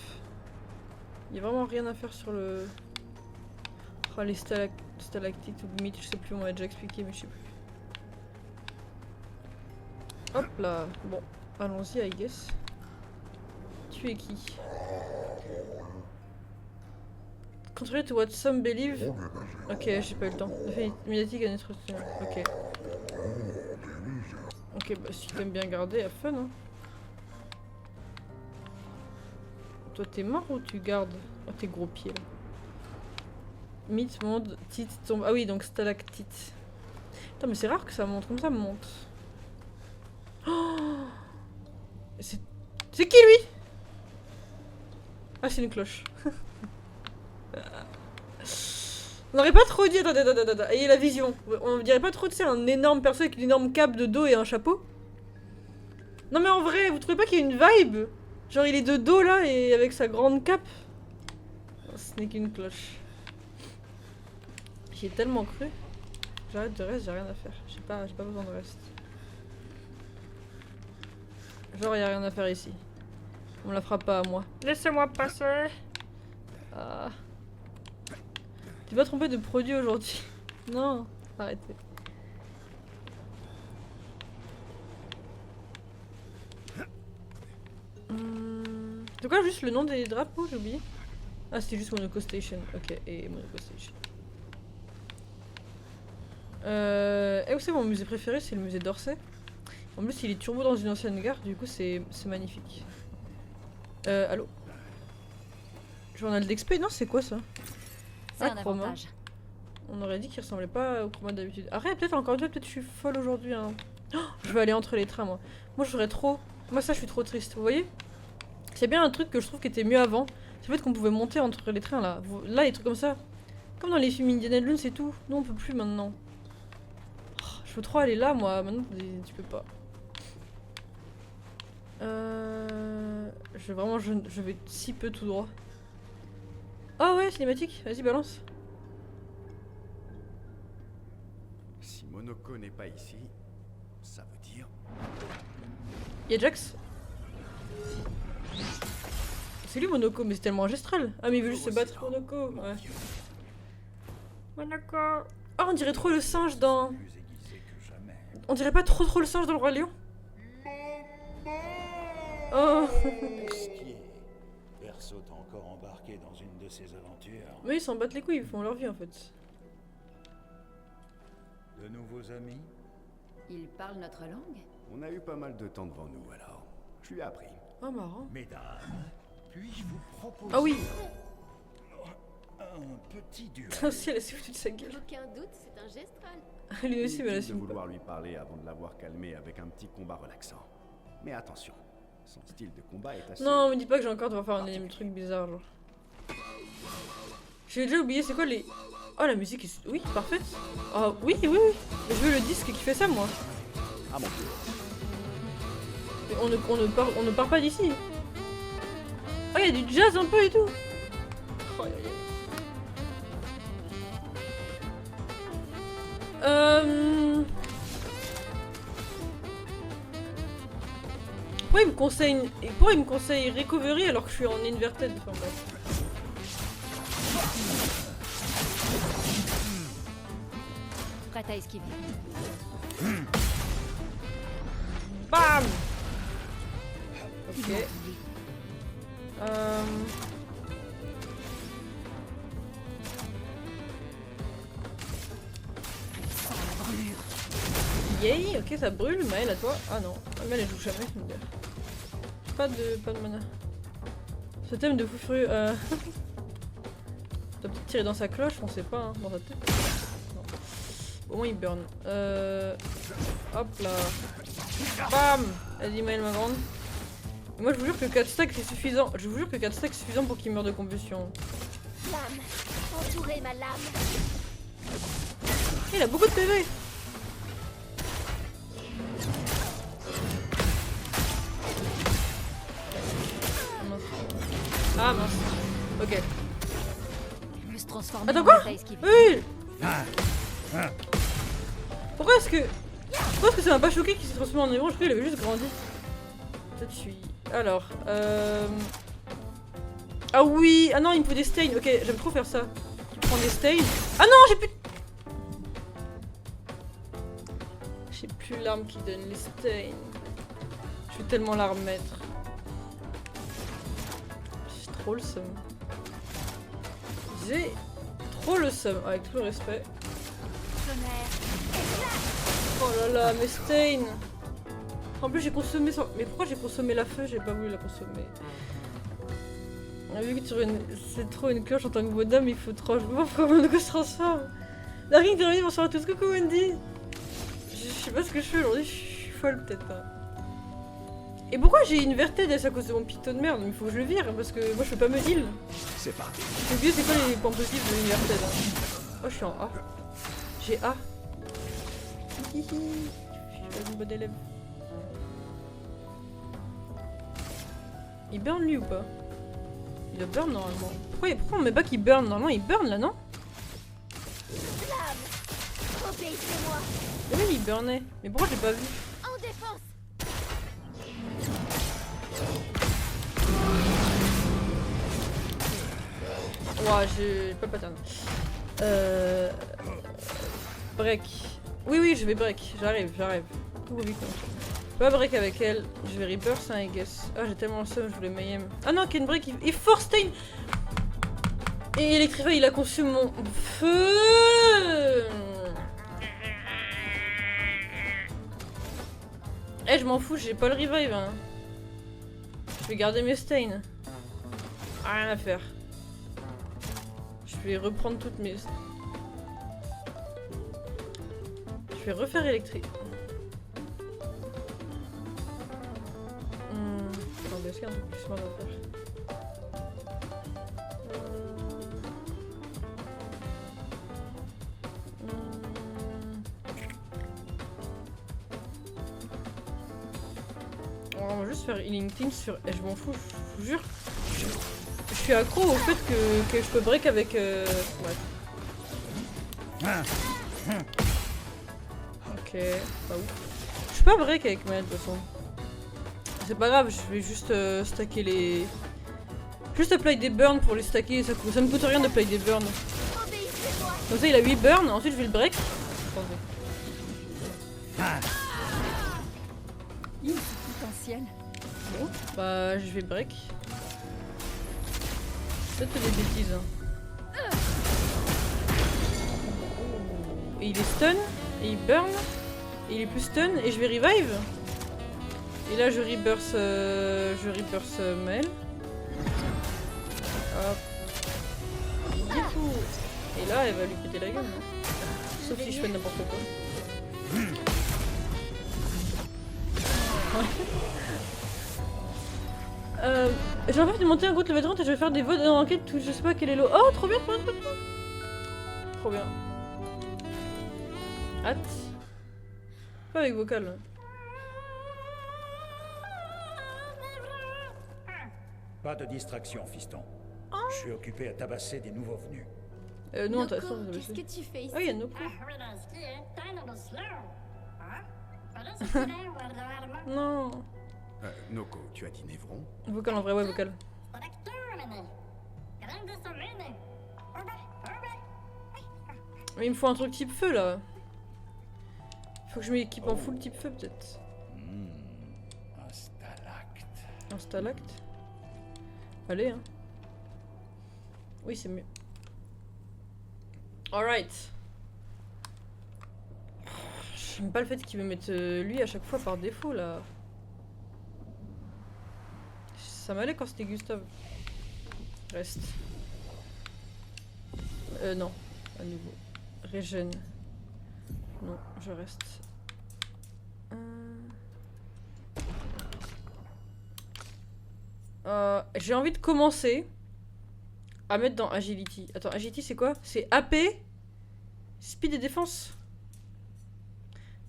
Y'a vraiment rien à faire sur le... Oh les stalactites ou mythes, je sais plus, on m'a déjà expliqué mais je sais plus. Hop là, bon. Allons-y, I guess. Tu es qui? Contrôler to what some believe. Ok, j'ai pas eu le temps. Médiatique à notre... Ok. Ok, bah si t'aimes bien garder, à fun, hein. Toi, t'es mort ou tu gardes? Oh, tes gros pieds, là. Mythe, monde, tite, tombe... Ah oui, donc stalactite. Putain, mais c'est rare que ça monte comme ça, monte. Oh, c'est qui lui? Ah c'est une cloche. On n'aurait pas trop dit... Attends, ayez la vision. On dirait pas trop, tu sais, un énorme perso avec une énorme cape de dos et un chapeau. Non mais en vrai, vous trouvez pas qu'il y a une vibe? Genre il est de dos là et avec sa grande cape. Oh, ce n'est qu'une cloche. J'y ai tellement cru. J'arrête de reste, j'ai rien à faire. J'ai pas besoin de reste. Genre y a rien à faire ici. On me la fera pas à moi. Laissez-moi passer. Ah. Tu vas tromper de produit aujourd'hui. Non, arrêtez. C'est quoi juste le nom des drapeaux, j'ai oublié. Ah c'était juste Monaco Station. Ok, et Monaco Station. Et où c'est mon musée préféré? C'est le musée d'Orsay. En plus, il est turbo dans une ancienne gare, du coup, c'est magnifique. Allô? Journal d'expé? Non, c'est quoi ça? C'est un chroma. avantage. On aurait dit qu'il ressemblait pas au chroma d'habitude. Arrête, peut-être encore une fois, peut-être je suis folle aujourd'hui. Hein. Oh, je vais aller entre les trains, moi. Moi, je voudrais trop. Moi, ça, je suis trop triste. Vous voyez? C'est bien un truc que je trouve qui était mieux avant. C'est le fait qu'on pouvait monter entre les trains là. Là, les trucs comme ça. Comme dans les films Indiana Jones, c'est tout. Nous, on peut plus maintenant. Oh, je veux trop aller là, moi. Maintenant, tu peux pas. Je vais si peu tout droit. Ah ouais, cinématique, vas-y balance. Si Monoko n'est pas ici, ça veut dire... Y'a Jax. C'est lui Monoko, mais c'est tellement magistral. Ah mais il veut juste se battre Monoko. Ouais. Monoko. Oh on dirait trop le singe dans... On dirait pas trop le singe dans le Roi Lion. Oh. Verso t'a encore embarqué dans une de ses aventures. Oui ils s'en battent les couilles, ils font leur vie en fait. De nouveaux amis? Il parle notre langue? On a eu pas mal de temps devant nous alors. Je lui ai appris. Oh marrant. Mesdames, puis-je vous proposer Ah oui. un petit duel? Putain si elle a foutu de sa gueule. Aucun doute, c'est un gestral. Lui aussi mais elle Inutile de assume pas. vouloir lui parler avant de l'avoir calmé avec un petit combat relaxant. Mais attention, son style de combat est assez... Non me dis pas que j'ai encore devoir faire un énième truc bizarre genre. J'ai déjà oublié c'est quoi les... Oh la musique est... Oui parfaite. Oh oui. Mais je veux le disque qui fait ça moi. Ah mon dieu. Mais on ne part pas d'ici. Oh y'a du jazz un peu et tout. Oh, Pourquoi il me conseille recovery alors que je suis en inverted enfin, bref. Prête à esquiver. Bam. Ok. Yay, ok ça brûle, Maëlle à toi. Ah non, Maëlle elle joue jamais, je me dis. Pas de mana. Ce thème de fou furieux, T'as peut-être tiré dans sa cloche, on sait pas, hein, dans sa tête. Non. Au moins il burn. Hop là. Bam. Vas-y Maëlle ma grande. Et moi je vous jure que 4 stacks c'est suffisant. Je vous jure que 4 stacks c'est suffisant pour qu'il meure de combustion. Lame, entourez ma lame. Il a beaucoup de PV. Ah mince. Ok. Il veut se transformer. Attends, en quoi? prête à esquiver. Oui. Pourquoi est-ce que ça m'a pas choqué qu'il s'est transformé en héros? Je crois qu'il avait juste grandi. Peut-être je suis... Alors, Ah oui. Ah non, il me faut des stains. Ok, j'aime trop faire ça. Tu prends des stains. Ah non, j'ai plus... J'ai plus l'arme qui donne les stains. Je vais tellement la remettre. J'ai trop le seum. J'ai trop le seum, avec tout le respect. Oh là là, mes stains. En plus j'ai consommé sans... Mais pourquoi j'ai consommé la feu? J'ai pas voulu la consommer. Vu que c'est trop une cloche en tant que bonhomme, il faut trop... Je vois pourquoi Monaco se transforme. Daring terminé, bonsoir à tous, coucou Wendy. Je sais pas ce que je fais aujourd'hui, je suis folle peut-être pas. Et pourquoi j'ai une vertède à cause de mon picto de merde? Il faut que je le vire parce que moi je peux pas me heal. C'est parti. J'ai oublié c'est quoi les points positifs de une vertède. Oh je suis en A. J'ai A. Hihi. Je suis pas une bonne élève. Il burn lui ou pas? Il doit burn normalement. Pourquoi on met pas qu'il burn? Normalement il burn là non? Obéissez-moi. Oui il burnait. Mais pourquoi j'ai pas vu? En défense. Ouah j'ai pas le pattern. Break. Oui je vais break. J'arrive. Tout va vite. Je vais pas break avec elle. Je vais reburst hein I guess. Ah j'ai tellement le seum, je voulais Mayhem. Ah non Ken break il force Stain. Et Electrify il a conçu mon feu. Eh je m'en fous, j'ai pas le revive hein. Je vais garder mes stains. Rien à faire. Je vais reprendre toutes mes... Je vais refaire électrique. Attendez, est-ce qu'il y a un truc plus smart à faire? On va juste faire healing team sur... Eh, je m'en fous, je vous jure. Je suis accro au fait que je peux break avec... Ouais. Ok, pas ouf. Je peux pas break avec Maëlle de toute façon. c'est pas grave, je vais juste stacker les... Juste apply des burns pour les stacker, ça me coûte rien d'applier des burns. Comme ça il a 8 burns, ensuite je vais le break. Attendez. Potentiel. Bon, bah je vais break. Peut-être des bêtises. Hein. Et il est stun, et il burn, et il est plus stun, et je vais revive. Et là je rebirth Maël. Hop. Et là elle va lui péter la gueule. Hein. Sauf si je fais n'importe quoi. J'ai envie de monter un groupe level 30 et je vais faire des votes d'enquête tout je sais pas quel est l'eau. Oh trop bien, trop bien, trop bien. Trop bien. Hâte. Pas avec vocal. Pas de distraction, fiston. Je suis occupé à tabasser des nouveaux venus. Non, Noko, t'as ça, vous avez qu'est-ce que tu fais ici? Ah, il y a Noko. Non. Noko, tu as dit Névron? Vocal en vrai, ouais, vocal. Mais il me faut un truc type feu là. Faut que je m'équipe en full type feu peut-être. Un stalacte. Un stalacte. Allez hein. Oui c'est mieux. Alright. J'aime pas le fait qu'il me mette lui à chaque fois par défaut là. Ça m'allait quand c'était Gustave. Reste. Non. À nouveau. Régène. Non, je reste. J'ai envie de commencer à mettre dans Agility. Attends, Agility c'est quoi? C'est AP, Speed et Défense.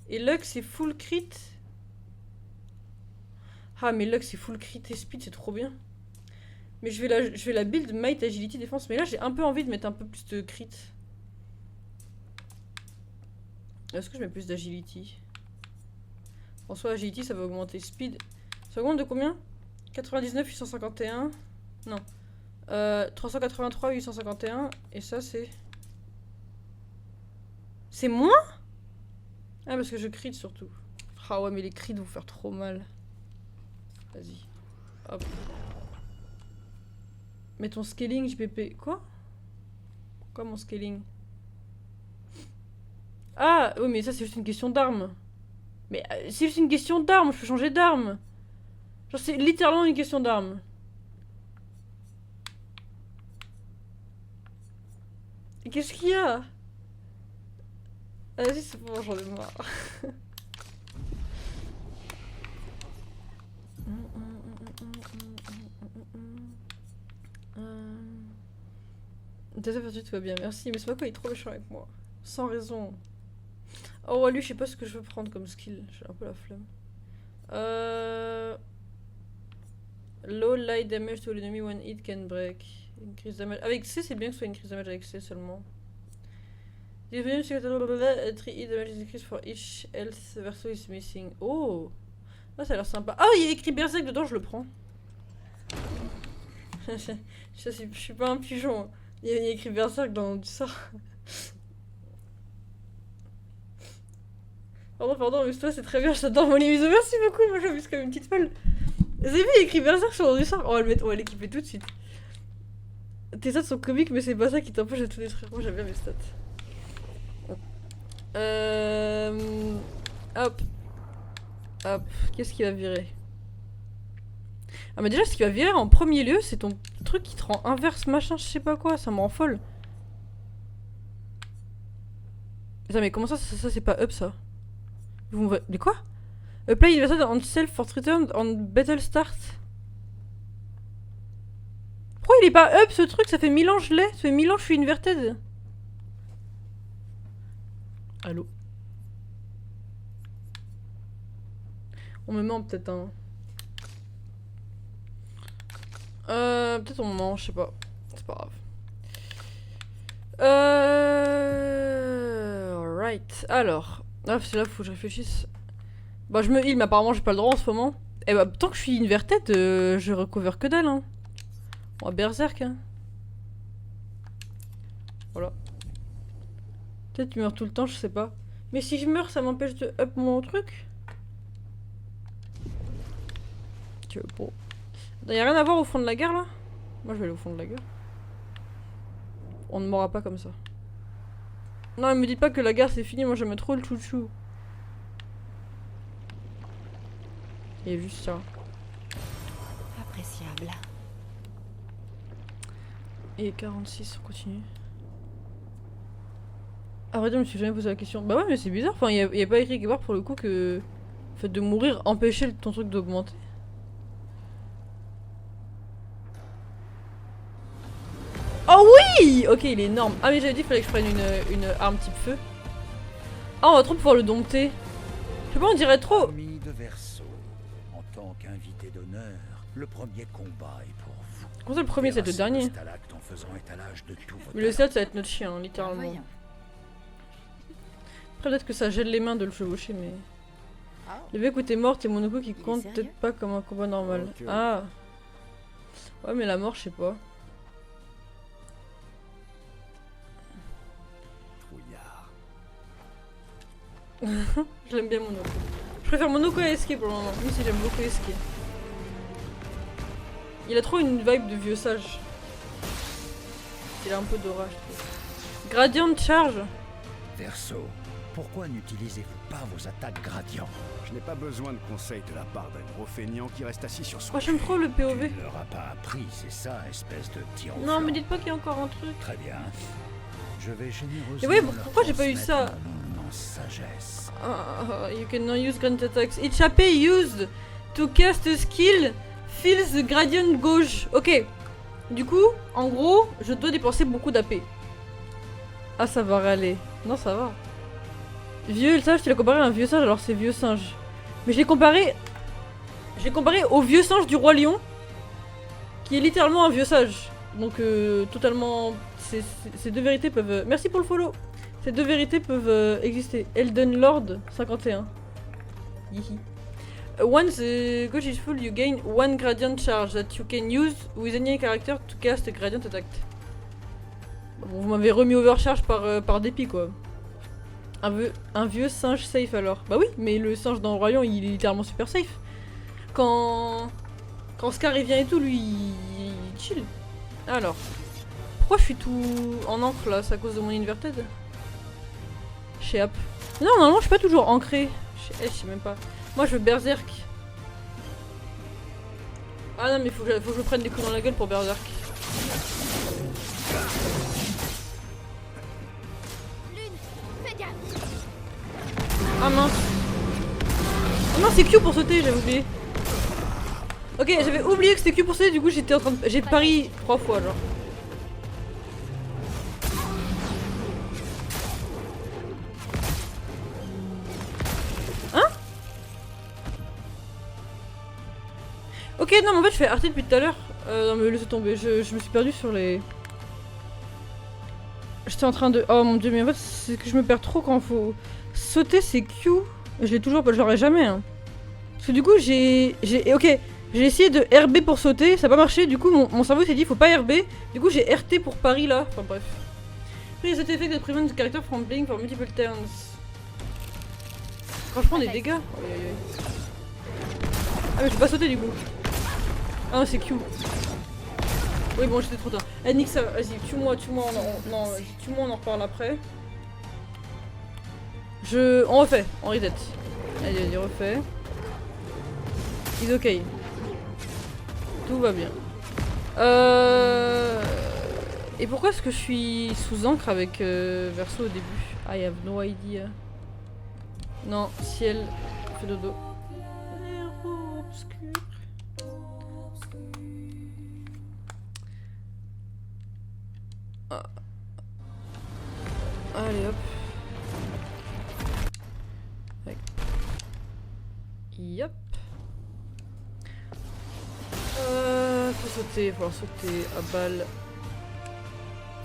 Et Luck c'est full crit. Ah mais Luck c'est full crit et Speed, c'est trop bien. Mais je vais la build Might, Agility, Défense. Mais là j'ai un peu envie de mettre un peu plus de crit. Est-ce que je mets plus d'agility? En soi, agility ça va augmenter. Speed, ça augmente de combien? 99, 851. Non. 383, 851. Et ça, c'est... C'est moins? Ah, parce que je crit surtout. Ah ouais, mais les crits vont faire trop mal. Vas-y. Hop. Mets ton scaling, JPP. Quoi? Quoi, mon scaling? Ah, oui, mais ça, c'est juste une question d'arme. Mais c'est juste une question d'arme, je peux changer d'arme. Genre, c'est littéralement une question d'arme. Et qu'est-ce qu'il y a? Vas-y, c'est bon, j'en ai marre. Désolé, tout va bien, merci. Mais c'est pas quoi, il est trop méchant avec moi. Sans raison. Oh, lui, je sais pas ce que je veux prendre comme skill. J'ai un peu la flemme. Low light damage to l'ennemi when hit can break. Increase damage. Avec C, c'est bien que ce soit increase damage avec C seulement. The venom secret 3 hit damage is increased for each health verso is missing. Oh! Ah, ça a l'air sympa. Ah, il y a écrit Berserk dedans, je le prends. Je suis pas un pigeon. Il y a écrit Berserk dans du sort. Pardon, mais toi c'est très bien, j'adore mon Limiso. Merci beaucoup, moi j'abuse comme une petite folle. Vous avez vu, il y a écrit Berserk sur du sort. On va l'équiper tout de suite. Tes stats sont comiques, mais c'est pas ça qui t'empêche de tout détruire. Moi j'aime bien mes stats. Hop. Hop. Qu'est-ce qui va virer? Ah, mais déjà, ce qui va virer en premier lieu, c'est ton truc qui te rend inverse machin, je sais pas quoi, ça me rend folle. Attends, mais comment ça c'est pas up ça? Vous me... De quoi? Apply inverted on self for return on battle start. Pourquoi il est pas up ce truc? Ça fait 1000 ans je l'ai. Ça fait 1000 ans je suis inverted. Allô? On me ment peut-être un... peut-être on me ment, je sais pas. C'est pas grave. Alright. Alors. Ah, c'est là, faut que je réfléchisse. Bah, je me heal, mais apparemment, j'ai pas le droit en ce moment. Eh bah, tant que je suis inverted, je recover que dalle, hein. On va berserk, hein. Voilà. Peut-être tu meurs tout le temps, je sais pas. Mais si je meurs, ça m'empêche de up mon truc. Tu veux pas. Y'a rien à voir au fond de la gare, là? Moi, je vais aller au fond de la gare. On ne mourra pas comme ça. Non, me dites pas que la gare c'est fini, moi j'aime trop le chouchou. Il y a juste ça. Appréciable. Et 46, on continue. À vrai dire, je me suis jamais posé la question. Bah ouais, mais c'est bizarre. Enfin, y a pas écrit quelque part pour le coup que le fait de mourir empêchait ton truc d'augmenter. Oh oui! Ok, il est énorme. Ah, mais j'avais dit qu'il fallait que je prenne une arme type feu. Ah, on va trop pouvoir le dompter. Je sais pas, on dirait trop. Ami de Verseau, en tant qu'invité d'honneur, le premier combat est pour vous. Comment ça, le premier, c'est le dernier? Stalacte en faisant étalage de tout votre Mais le 7, ça va être notre chien, hein, littéralement. Voyons. Après, peut-être que ça gèle les mains de le chevaucher, mais. Oh. Le mec où t'es morte et Monoko qui est compte sérieux? peut-être pas comme un combat normal. Ok. Ah. Ouais, mais la mort, je sais pas. Trouillard. Je l'aime bien Monoko. Je préfère Monoko à Escape pour le moment, même si j'aime beaucoup Escape. Il a trop une vibe de vieux sage. Il a un peu d'aura, je trouve. Gradient charge. Verseau, pourquoi n'utilisez-vous pas vos attaques gradients? Je n'ai pas besoin de conseils de la part d'un gros feignant qui reste assis sur son... Moi j'aime trop le POV. Tu ne leur as pas appris, c'est ça, espèce de tyran. Non, mais dites pas qu'il y a encore un truc. Très bien. Je vais généreusement. Et ouais, leur pourquoi j'ai pas eu ça? transmettre mon immense sagesse. You cannot use grand attacks. Each AP used to cast a skill fills the gradient gauche. Ok. Du coup, en gros, je dois dépenser beaucoup d'AP. Ah, ça va râler. Non, ça va. Vieux sage, tu l'as comparé à un vieux singe, alors c'est vieux singe. Mais je l'ai comparé au vieux singe du roi lion, qui est littéralement un vieux sage. Donc totalement, ces deux vérités peuvent. Merci pour le follow. Ces deux vérités peuvent exister. Elden Lord 51. Hihi. Once the gauge is full, you gain one gradient charge that you can use with any character to cast a gradient attack. Bon, vous m'avez remis overcharge par dépit quoi. Un vieux singe safe alors. Bah oui, mais le singe dans le royaume il est littéralement super safe. Quand Scar il vient et tout, lui il chill. Alors, pourquoi je suis tout en encre là? C'est à cause de mon inverted? Chez App. Non, normalement je suis pas toujours ancré. Je sais même pas. Moi je veux berserk. Ah non mais faut que je prenne des coups dans la gueule pour berserk. Ah mince. Ah mince, c'est Q pour sauter, j'avais oublié. Ok, j'avais oublié que c'était Q pour sauter, du coup j'étais en train de... J'ai pari 3 fois genre. Hein? Ok, non mais en fait je fais arrêter depuis tout à l'heure. Non mais laissez tomber, je me suis perdue sur les... J'étais en train de... Oh mon dieu, mais en fait c'est que je me perds trop quand faut... Sauter c'est Q. Je l'ai toujours pas, je l'aurai jamais hein. Parce que du coup ok, j'ai essayé de RB pour sauter, ça a pas marché, du coup mon cerveau s'est dit faut pas RB. Du coup j'ai RT pour pari là, enfin bref. Please cet effet de prevent the character from playing for multiple turns. Franchement des dégâts. Aïe, aïe, aïe. Ah mais je peux pas sauter du coup. Ah non c'est Q. Oui bon j'étais trop tard. Eh nique ça, vas-y tue-moi, non, tue-moi on en reparle après. On refait, on reset. Allez, refait. It's ok. Tout va bien. Et pourquoi est-ce que je suis sous encre avec Verseau au début? I have no idea. Non, ciel, fait dodo. Héros obscur. Ah. Allez hop. Yep. Faut sauter à balle.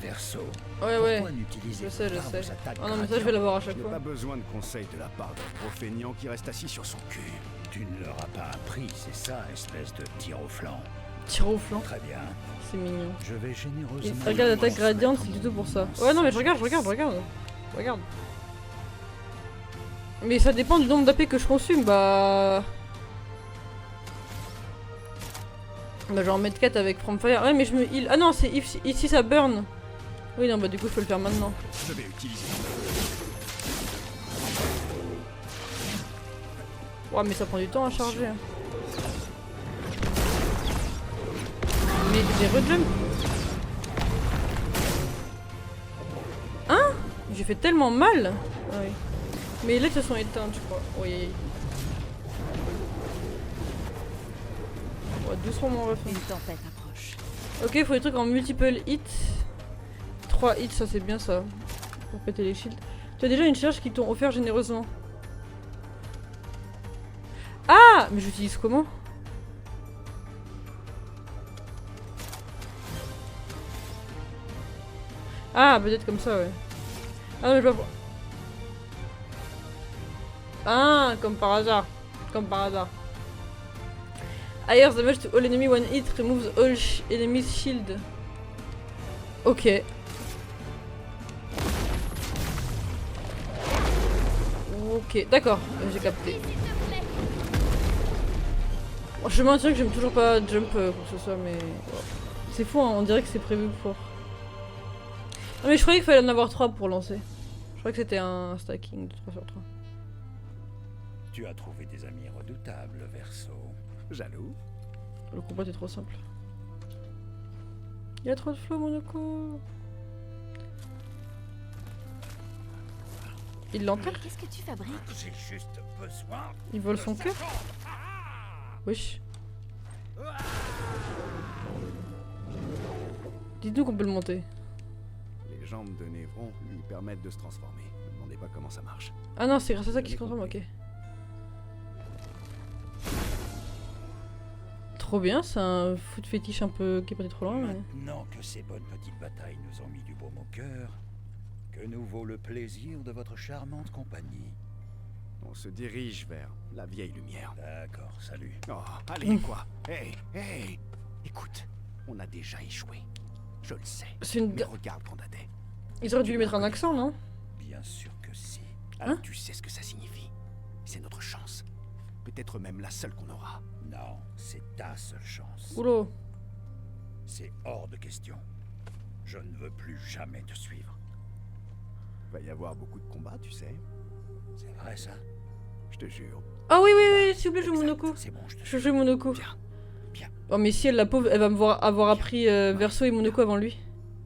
Verseau, Ouais. pourquoi n'utilisez-vous Je pas sais. vos attaques Ah non mais ça je vais l'avoir à Je chaque n'ai fois. pas besoin de conseils de la part d'un gros feignant qui reste assis sur son cul. Tu ne leur as pas appris, c'est ça, espèce de tir au flanc. Tir au flanc, Très bien. c'est mignon. Je vais Et généreusement... regarde l'attaque gradiente, c'est du tout pour ça. Ouais, non, mais je regarde. Regarde. Mais ça dépend du nombre d'AP que je consume, bah... Bah, je vais en mettre 4 avec From Fire. Ouais, mais je me heal. Ah non, c'est ici ça burn. Oui, non, bah, du coup, je peux le faire maintenant. Je vais utiliser. Ouais, mais ça prend du temps à charger. Hein. Mais j'ai rejump. Hein? J'ai fait tellement mal. Ah oui. Mais les LED se sont éteintes, je crois. Oui. Ouais, doucement mon ref. Une tempête approche. Ok, il faut des trucs en multiple hits. 3 hits, ça c'est bien ça. Pour péter les shields. Tu as déjà une charge qui t'ont offert généreusement. Ah! Mais j'utilise comment? Ah, peut-être comme ça, ouais. Ah non, mais je vois pas. Ah, comme par hasard. Comme par hasard. Higher damage to all enemy one hit removes all enemies shield. Ok. Ok, d'accord, j'ai capté. Bon, je maintiens que j'aime toujours pas jump pour que ce soit, mais... Oh. C'est fou, hein, on dirait que c'est prévu pour. Non mais je croyais qu'il fallait en avoir 3 pour lancer. Je crois que c'était un stacking de 3 sur 3. Tu as trouvé des amis redoutables, Verso. Jaloux? Le combat est trop simple. Il y a trop de flow, Monoko. Il l'enterre? Mais qu'est-ce que tu fabriques? J'ai juste besoin... Il vole son cœur? Wesh. Dites-nous qu'on peut le monter. Les jambes de Névron lui permettent de se transformer. Ne me demandez pas comment ça marche. Ah non, c'est grâce à ça qu'il se transforme, ok. Trop bien, c'est un foot fétiche un peu qui est pas trop loin. Mais... Maintenant que ces bonnes petites batailles nous ont mis du baume au cœur, que nous vaut le plaisir de votre charmante compagnie. On se dirige vers la vieille lumière. D'accord, salut. Oh, allez, quoi? Hey! Écoute, on a déjà échoué. Je le sais. C'est une... Mais regarde, Grandadais. Ils auraient dû lui mettre un accent, non? Bien sûr que si. Alors tu sais ce que ça signifie. C'est notre chance. Peut-être même la seule qu'on aura. Non, c'est ta seule chance. Oula. C'est hors de question. Je ne veux plus jamais te suivre. Va y avoir beaucoup de combats, tu sais. C'est vrai ça? Je te jure. Ah oui, s'il vous plaît, je joue Monoko. C'est bon, je te Je joue Monoko. Bien. Oh mais si elle, la pauvre, elle va me voir avoir appris Verso et Monoko avant lui.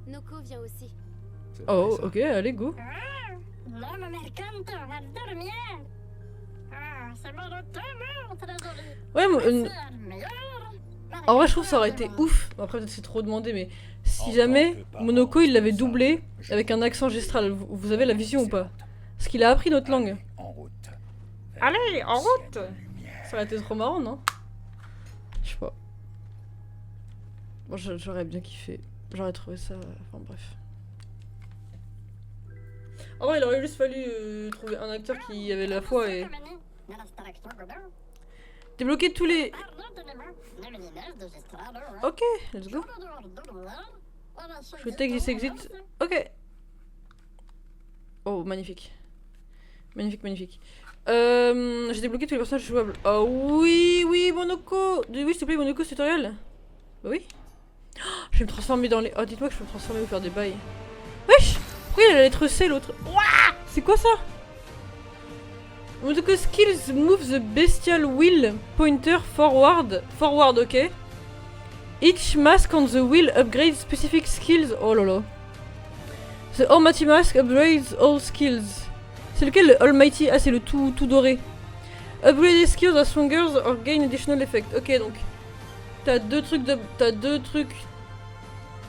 Noko vient aussi. C'est Oh, vrai, ça. ok, allez, go. Ouais, en vrai, je trouve que ça aurait été ouf. Bon, après, peut-être c'est trop demandé, mais si jamais Monoko il l'avait doublé avec un accent gestral, vous avez la vision ou pas? Parce qu'il a appris notre langue. En route. Allez, en route! Lumière. Ça aurait été trop marrant, non? Je sais pas. Moi, j'aurais bien kiffé. J'aurais trouvé ça... Enfin, bref. En vrai, il aurait juste fallu trouver un acteur qui avait la foi et... Débloquer tous les... Ok, let's go. Je take this exit. Ok. Oh, magnifique. Magnifique. J'ai débloqué tous les personnages jouables. Oh oui, Monoko. Oui, s'il te plaît, Monoko, ce tutoriel. Bah oui. Oh, je vais me transformer dans les... Oh, dites-moi que je peux me transformer ou faire des bails. Wesh! Pourquoi il a la lettre C, l'autre? Ouah! C'est quoi ça? Monoko skills move the bestial wheel pointer forward. Forward, ok. Each mask on the wheel upgrades specific skills. Oh lolo. The Almighty Mask upgrades all skills. C'est lequel le Almighty? Ah, c'est le tout doré. Upgrade skills are stronger or gain additional effect. Ok, donc. T'as deux trucs de. T'as deux trucs.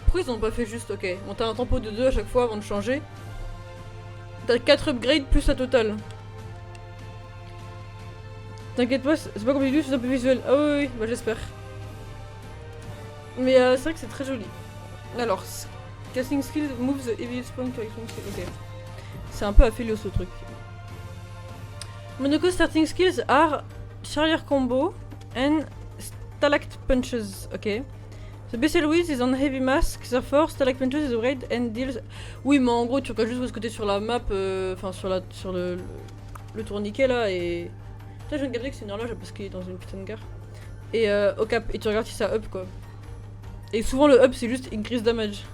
Pourquoi ils ont pas fait juste? Ok. Bon, t'as un tempo de 2 à chaque fois avant de changer. T'as 4 upgrades plus la totale. T'inquiète pas, c'est pas compliqué, c'est un peu visuel. Ah oui, bah j'espère. Mais c'est vrai que c'est très joli. Alors, casting skills moves the heaviest point to action skill. Ok. C'est un peu affilié ce truc. Monoko starting skills are Charlier combo and stalactite punches. Ok. The bestial whiz is on heavy mask, therefore stalactite punches is raid and deals. Oui, mais en gros, tu regardes juste où est-ce que t'es sur la map, enfin sur le tourniquet là et. Putain, je viens de capter que c'est une horloge parce qu'il est dans une putain de gare. Et au cap, et tu regardes si ça up quoi. Et souvent le up c'est juste increase damage.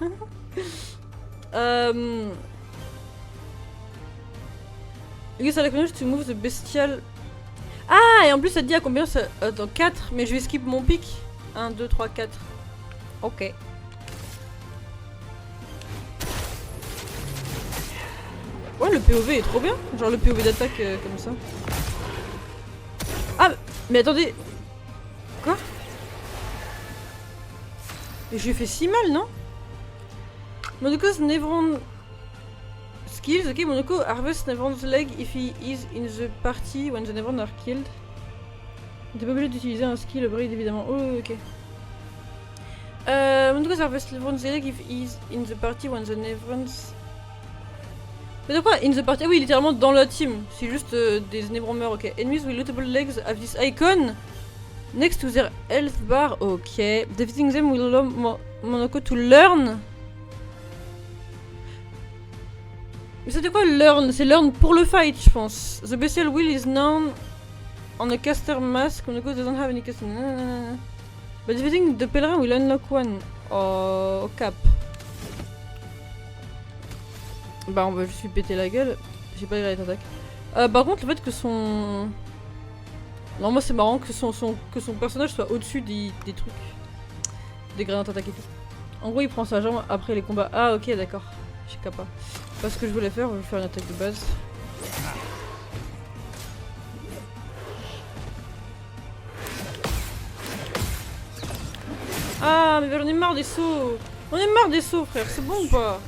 Use stalactite punch to move the bestial. Ah, et en plus ça te dit à combien ça. Attends, 4, mais je vais skip mon pic. 1, 2, 3, 4. Ok. Ouais, le POV est trop bien. Genre le POV d'attaque comme ça. Ah, mais attendez. Quoi? Mais je lui ai fait si mal, non? Monoco's Nevron skills. Ok, Monoco harvest Nevron's leg if he is in the party when the Nevron are killed. T'es pas obligé d'utiliser un skill upgrade évidemment. Oh, ok. Monoco's harvest Nevron's leg if he is in the party when the Nevrons. Mais de quoi? In the party? Ah oui, littéralement dans la team. C'est juste des Nevrons meurent, ok. Enemies with lootable legs have this icon next to their health bar, ok. Defeating them will allow Monoco to learn. Mais c'était quoi learn? C'est learn pour le fight, je pense. The bestial will is known on a caster mask. Monoco doesn't have any caster. But defeating the pèlerin will unlock one. Oh, cap. Bah, on va juste lui péter la gueule. J'ai pas grave attaque. Par contre, le fait que son. Non, moi c'est marrant que son personnage soit au-dessus des trucs. Des grenades attaque et tout. En gros, il prend sa jambe après les combats. Ah, ok, d'accord. Je suis capable. Pas ce que je voulais faire, je vais faire une attaque de base. Ah, mais on est marre des sauts. On est marre des sauts, frère. C'est bon ou pas?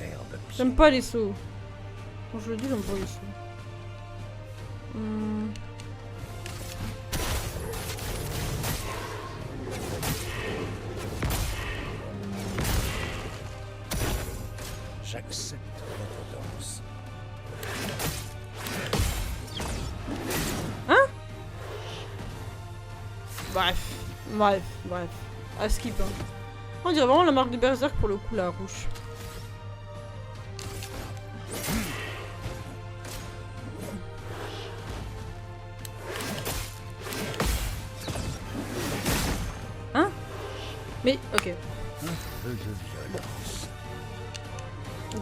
J'aime pas les sauts. Quand je le dis, j'aime pas les sauts. J'accepte votre danse. Hein? Bref. À skip, hein. On dirait vraiment la marque de Berserk pour le coup, la rouge. Hein? Mais, ok.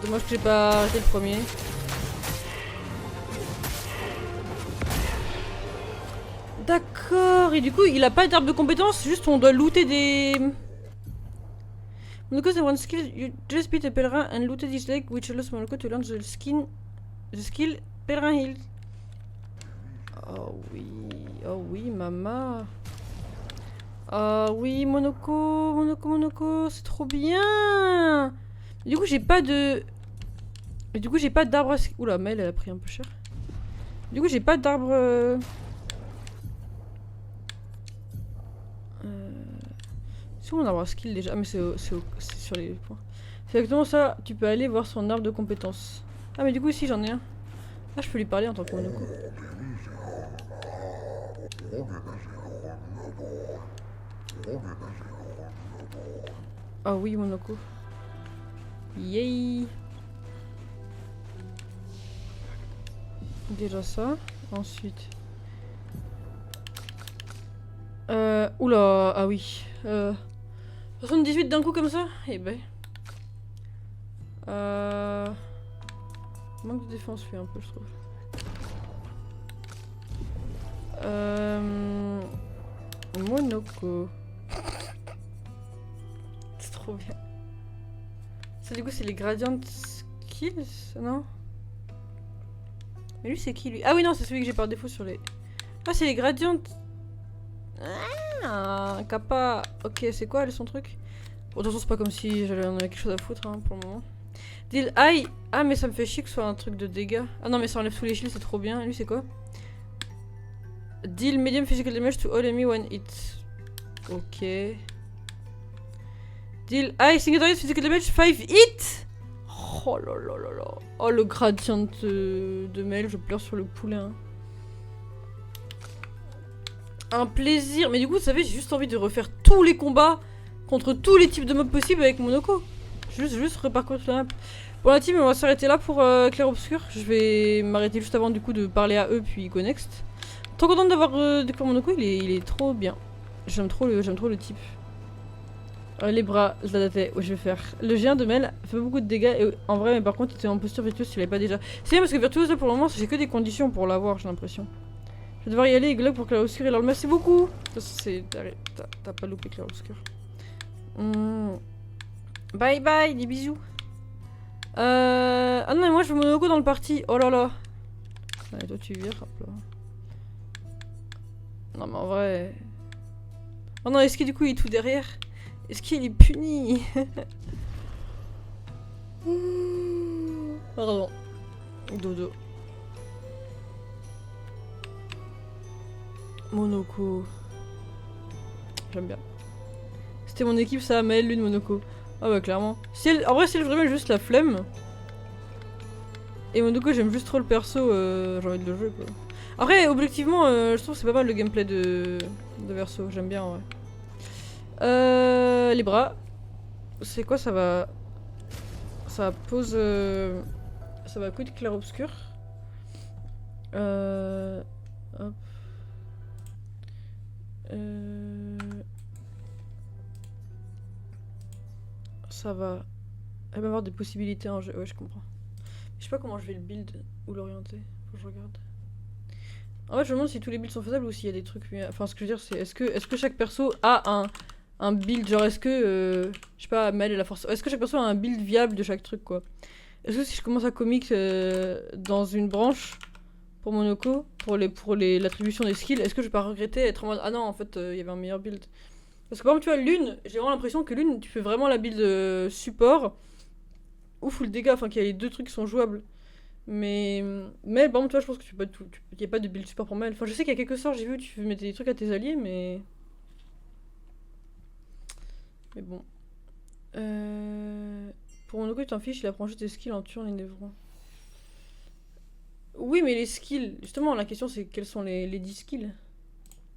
Dommage que j'ai pas arrêté le premier. D'accord, et du coup il a pas d'arbre de compétences, juste on doit looter des... Monoco has one skill, you just beat a pèlerin and looted his leg which allows Monoco to learn the skill pèlerin heal. Oh oui maman. Oh oui Monoco, c'est trop bien. Du coup j'ai pas de... d'arbre à... Oula, mais elle a pris un peu cher. Du coup j'ai pas d'arbre... C'est où mon arbre à skill déjà? Ah mais c'est sur les points. C'est exactement ça, tu peux aller voir son arbre de compétences. Ah mais du coup ici j'en ai un. Ah je peux lui parler en tant que Monoco. Ah oui Monoco. Yay. Déjà ça. Ensuite. Oula, ah oui. 78 d'un coup comme ça? Eh ben. Manque de défense fait un peu je trouve. Monoco. C'est trop bien. Ça du coup c'est les Gradient Skills, non? Mais lui c'est qui lui? Ah oui non c'est celui que j'ai par défaut sur les... Ah c'est les Gradient... Ah, Kappa. Ok c'est quoi son truc? Bon de toute façon c'est pas comme si j'avais quelque chose à foutre hein, pour le moment. Deal high. Ah mais ça me fait chier que ce soit un truc de dégâts. Ah non mais ça enlève tous les shields c'est trop bien. Lui c'est quoi? Deal medium physical damage to all enemy when hit. Ok. Deal high single target physical damage 5 hit. Oh là là là là. Oh le gradient de mail, je pleure sur le poulain. un plaisir. Mais du coup, vous savez, j'ai juste envie de refaire tous les combats contre tous les types de mobs possibles avec Monoko. Juste reparcourir la map. Bon la team, on va s'arrêter là pour Clair Obscur. Je vais m'arrêter juste avant du coup de parler à eux puis go next. Trop contente d'avoir découvert Monoko, il est trop bien. J'aime trop le type. Les bras, Zadate, je vais faire. Le géant de Mel fait beaucoup de dégâts et en vrai, mais par contre, il était en posture virtuose, tu l'avais pas déjà. C'est bien parce que virtuose là pour le moment, j'ai que des conditions pour l'avoir, j'ai l'impression. Je vais devoir y aller et glock pour Clair Obscur et leur merci beaucoup. T'as pas loupé Clair Obscur. Bye bye, des bisous. Ah non, mais moi je veux Monoko dans le party. Oh là là. Allez, toi tu vires, hop là. Non, mais en vrai. Oh non, est-ce que du coup il est tout derrière? Est-ce qu'il est puni? Pardon. Dodo. Monoko. J'aime bien. C'était mon équipe, ça, Maël, Lune, Monoko. Ah bah clairement. Si elle... En vrai, si elle vraiment juste la flemme. Et Monoko, j'aime juste trop le perso, j'ai envie de le jouer quoi. Après, objectivement, je trouve que c'est pas mal le gameplay de Verso, j'aime bien en vrai. Les bras. C'est quoi ça va. Ça pose. Ça va quit Clair Obscur. Hop. Ça va. Elle va avoir des possibilités en jeu. Ouais, je comprends. Je sais pas comment je vais le build ou l'orienter. Faut que je regarde. En fait, je me demande si tous les builds sont faisables ou s'il y a des trucs. Enfin, ce que je veux dire, c'est est-ce que chaque perso a un build, genre est-ce que. Je sais pas, Mel et la force. Est-ce que chaque perso a un build viable de chaque truc, quoi? Est-ce que si je commence à comics dans une branche pour Monoko, pour l'attribution des skills, est-ce que je vais pas regretter être en mode ah non, en fait, il y avait un meilleur build? Parce que par exemple, tu vois, Lune, j'ai vraiment l'impression que Lune, tu fais vraiment la build support ou full dégâts, enfin qu'il y a les deux trucs qui sont jouables. Mais par exemple, tu vois, je pense que tu peux pas tout. Il n'y a pas de build support pour Mel. Enfin, je sais qu'il y a quelques sorts, j'ai vu, tu mettais des trucs à tes alliés, mais. Mais bon. Pour Monoko, tu t'en fiches, il apprend juste des skills en tuant les névrons. Oui, mais les skills. Justement, la question c'est quels sont les 10 skills.